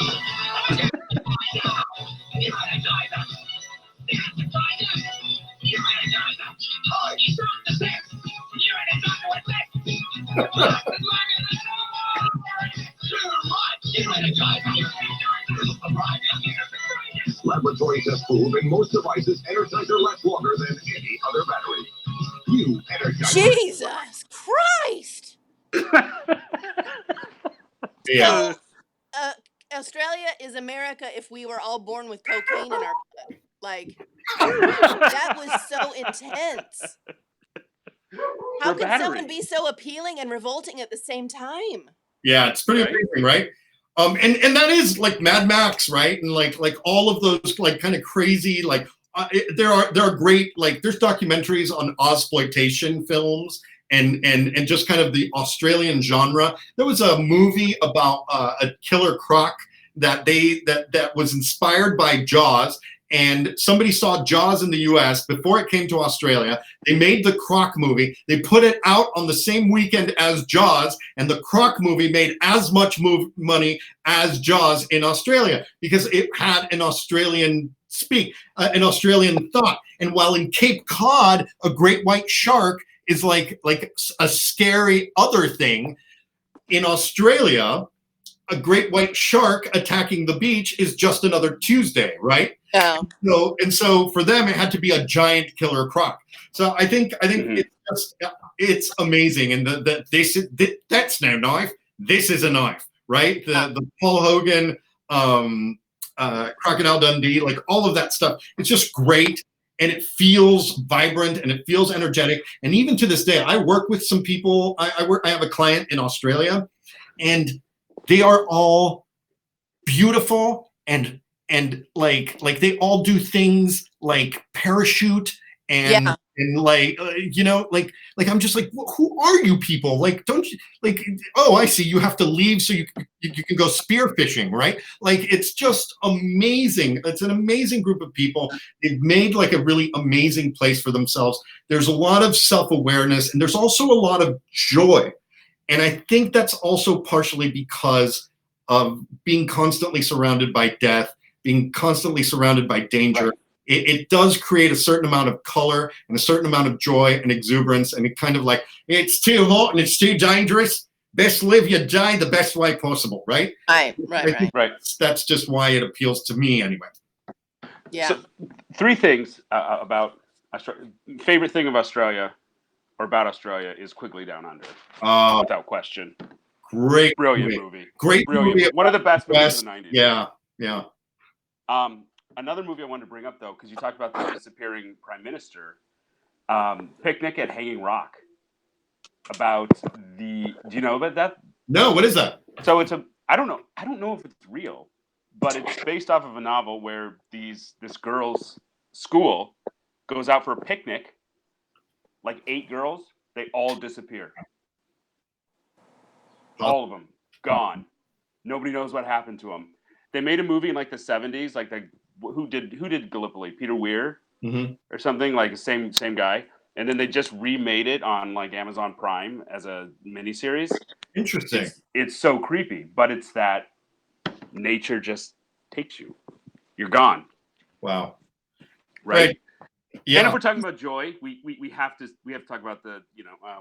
Laboratory tests prove in most devices, Energizer lasts longer than any other battery. New Energizer. Jesus Christ! Yeah. So, Australia is America if we were all born with cocaine in our blood. Like, that was so intense. How could someone be so appealing and revolting at the same time? Yeah, it's pretty amazing, right? And that is like Mad Max, right? And like all of those like kind of crazy like there are great like there's documentaries on Ozploitation films and just kind of the Australian genre. There was a movie about a killer croc that was inspired by Jaws. And somebody saw Jaws in the US before it came to Australia. They made the Croc movie. They put it out on the same weekend as Jaws, and the Croc movie made as much money as Jaws in Australia because it had an Australian an Australian thought. And while in Cape Cod, a great white shark is like a scary other thing, in Australia, a great white shark attacking the beach is just another Tuesday, right? Oh. So for them, it had to be a giant killer croc. So I think it's amazing. And that's no knife. This is a knife, right? The Paul Hogan, Crocodile Dundee, like all of that stuff. It's just great. And it feels vibrant and it feels energetic. And even to this day, I work with some people. I have a client in Australia, and they are all beautiful and like they all do things like parachute and like like I'm just like, who are you people? Like, don't you like? Oh, I see. You have to leave so you can go spear fishing, right? Like, it's just amazing. It's an amazing group of people. They've made like a really amazing place for themselves. There's a lot of self-awareness, and there's also a lot of joy. And I think that's also partially because of being constantly surrounded by death, being constantly surrounded by danger. Right. It does create a certain amount of color and a certain amount of joy and exuberance. And it kind of like, it's too hot and it's too dangerous. Best live your day the best way possible, right? Right. That's just why it appeals to me anyway. Yeah. So, 3 things about Australia. Favorite thing of Australia or about Australia is Quickly Down Under. Without question. Brilliant movie. Great movie. One of the best movies of the 90s. Yeah. Another movie I wanted to bring up, though, because you talked about the disappearing prime minister, Picnic at Hanging Rock. Do you know about that? No, what is that? So I don't know if it's real, but it's based off of a novel where this girl's school goes out for a picnic, like 8 girls, they all disappear. All of them gone. Nobody knows what happened to them. They made a movie in like the 70s, like who did Gallipoli? Peter Weir or something, like the same guy. And then they just remade it on like Amazon Prime as a miniseries. Interesting. It's so creepy, but it's that nature just takes you. You're gone. Wow. Right. Yeah. And if we're talking about joy, we have to talk about the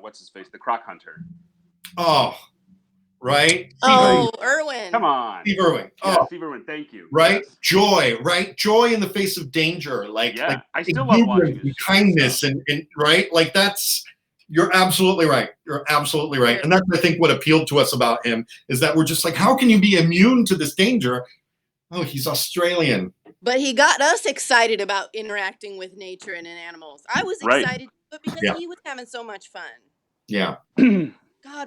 what's his face, the croc hunter. Oh. Right? Irwin. Come on. Steve Irwin. Yeah, Steve Irwin, thank you. Right? Yes. Joy, right? Joy in the face of danger. Like I still love watching this. Kindness and right? Like you're absolutely right. You're absolutely right. And that's, I think, what appealed to us about him is that we're just like, how can you be immune to this danger? Oh, he's Australian. But he got us excited about interacting with nature and animals. I was excited because he was having so much fun. Yeah. God,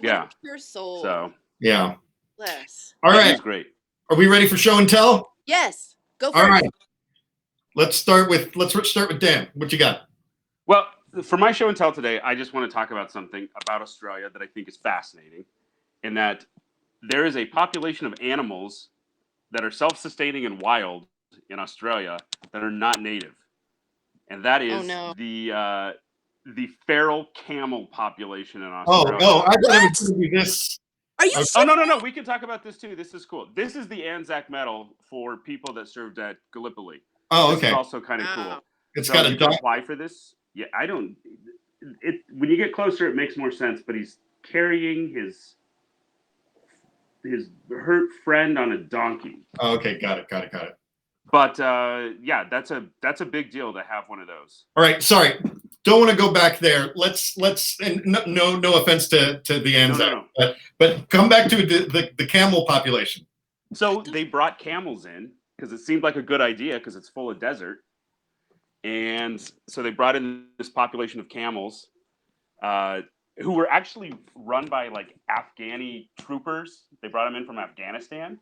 what a pure soul. So yeah. Bless. All right. He's great. Are we ready for show and tell? Yes. Go for it. All right. Let's start with Dan. What you got? Well, for my show and tell today, I just want to talk about something about Australia that I think is fascinating, in that there is a population of animals that are self-sustaining and wild in Australia that are not native, and that is the feral camel population in Australia. I thought it was going to be this. Are you serious? Oh, no. We can talk about this too. This is cool. This is the Anzac medal for people that served at Gallipoli. Oh, okay. This is also kind of cool. It's so got you can apply for this. Yeah, I don't. When you get closer, it makes more sense. But he's carrying his hurt friend on a donkey. Oh, okay, got it. But that's a big deal to have one of those. All right, sorry, don't want to go back there. Let's and no offense to the Anzac, no. But come back to the camel population. So they brought camels in because it seemed like a good idea because it's full of desert, and so they brought in this population of camels, who were actually run by like Afghani troopers. They brought them in from Afghanistan.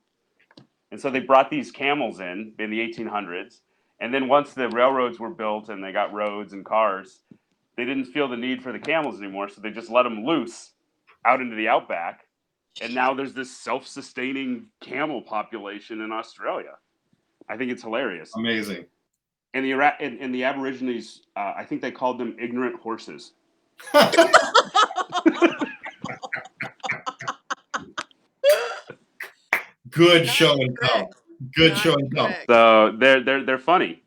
And so they brought these camels in the 1800s. And then once the railroads were built and they got roads and cars, they didn't feel the need for the camels anymore. So they just let them loose out into the outback. And now there's this self-sustaining camel population in Australia. I think it's hilarious. Amazing. And the Aborigines, I think they called them ignorant horses. Good show and tell. Good show and tell. So they're funny.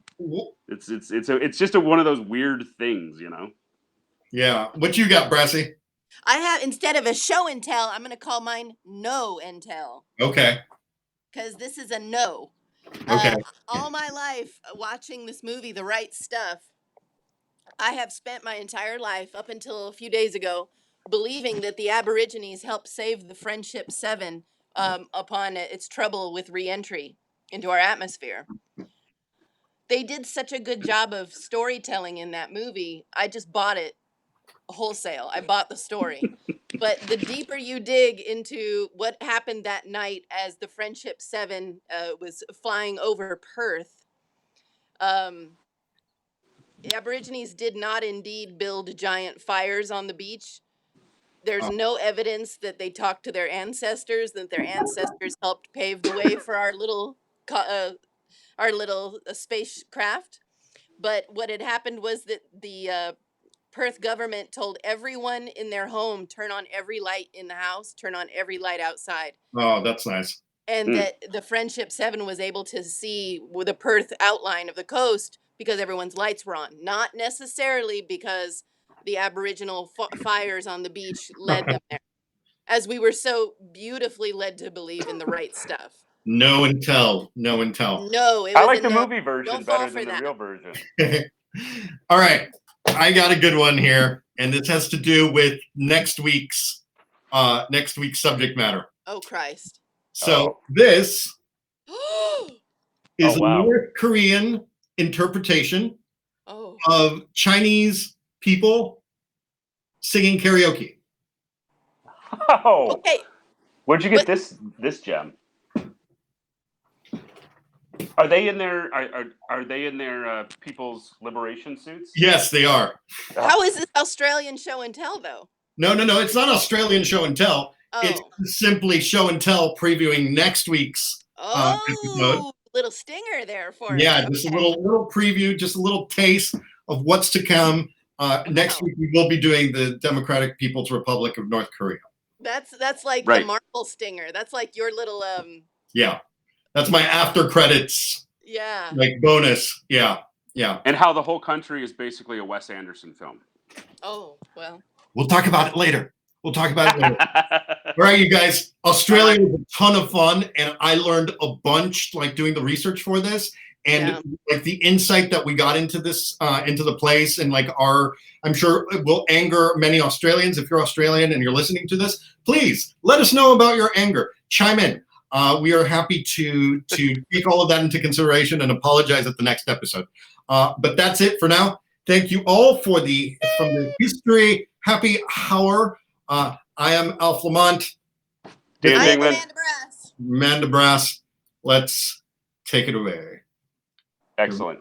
It's just one of those weird things, you know. Yeah. What you got, Brassy? I have, instead of a show and tell, I'm going to call mine no and tell. Okay. Because this is a no. Okay. All my life watching this movie, The Right Stuff, I have spent my entire life up until a few days ago believing that the Aborigines helped save the Friendship 7 upon its trouble with re-entry into our atmosphere. They did such a good job of storytelling in that movie. I just bought it wholesale. I bought the story. But the deeper you dig into what happened that night as the Friendship 7 was flying over Perth, the Aborigines did not indeed build giant fires on the beach. There's no evidence that they talked to their ancestors, that their ancestors helped pave the way for our little spacecraft. But what had happened was that the Perth government told everyone in their home, turn on every light in the house, turn on every light outside. Oh, that's nice. And that the Friendship 7 was able to see the Perth outline of the coast because everyone's lights were on. Not necessarily because the Aboriginal fires on the beach led them there, as we were so beautifully led to believe in The Right Stuff. No and tell. No and tell. No, it I was like the no. movie version Don't fall better for than the that. real version. All right. I got a good one here, and this has to do with next week's subject matter. Oh, Christ. So this is Oh, wow. a North Korean interpretation Oh. of Chinese people singing karaoke. Oh, Okay. where'd you get But- this gem? Are they in their people's liberation suits? Yes, they are. How is this Australian show and tell, though? No. It's not Australian show and tell. Oh. It's simply show and tell previewing next week's episode. Little stinger there for us. Yeah, just a little preview, just a little taste of what's to come. Next week we will be doing the Democratic People's Republic of North Korea. That's like Right. the Marvel stinger. That's like your little Yeah, that's my after credits yeah. like bonus. Yeah. And how the whole country is basically a Wes Anderson film. Oh, well. We'll talk about it later. All right, you guys. Australia was a ton of fun, and I learned a bunch, like doing the research for this, and like the insight that we got into this, into the place, and like I'm sure it will anger many Australians. If you're Australian and you're listening to this, please let us know about your anger. Chime in. We are happy to take all of that into consideration and apologize at the next episode. But that's it for now. Thank you all from the History Happy Hour. I am Alf Lamont. Dan I am England. Amanda Brass. Let's take it away. Excellent.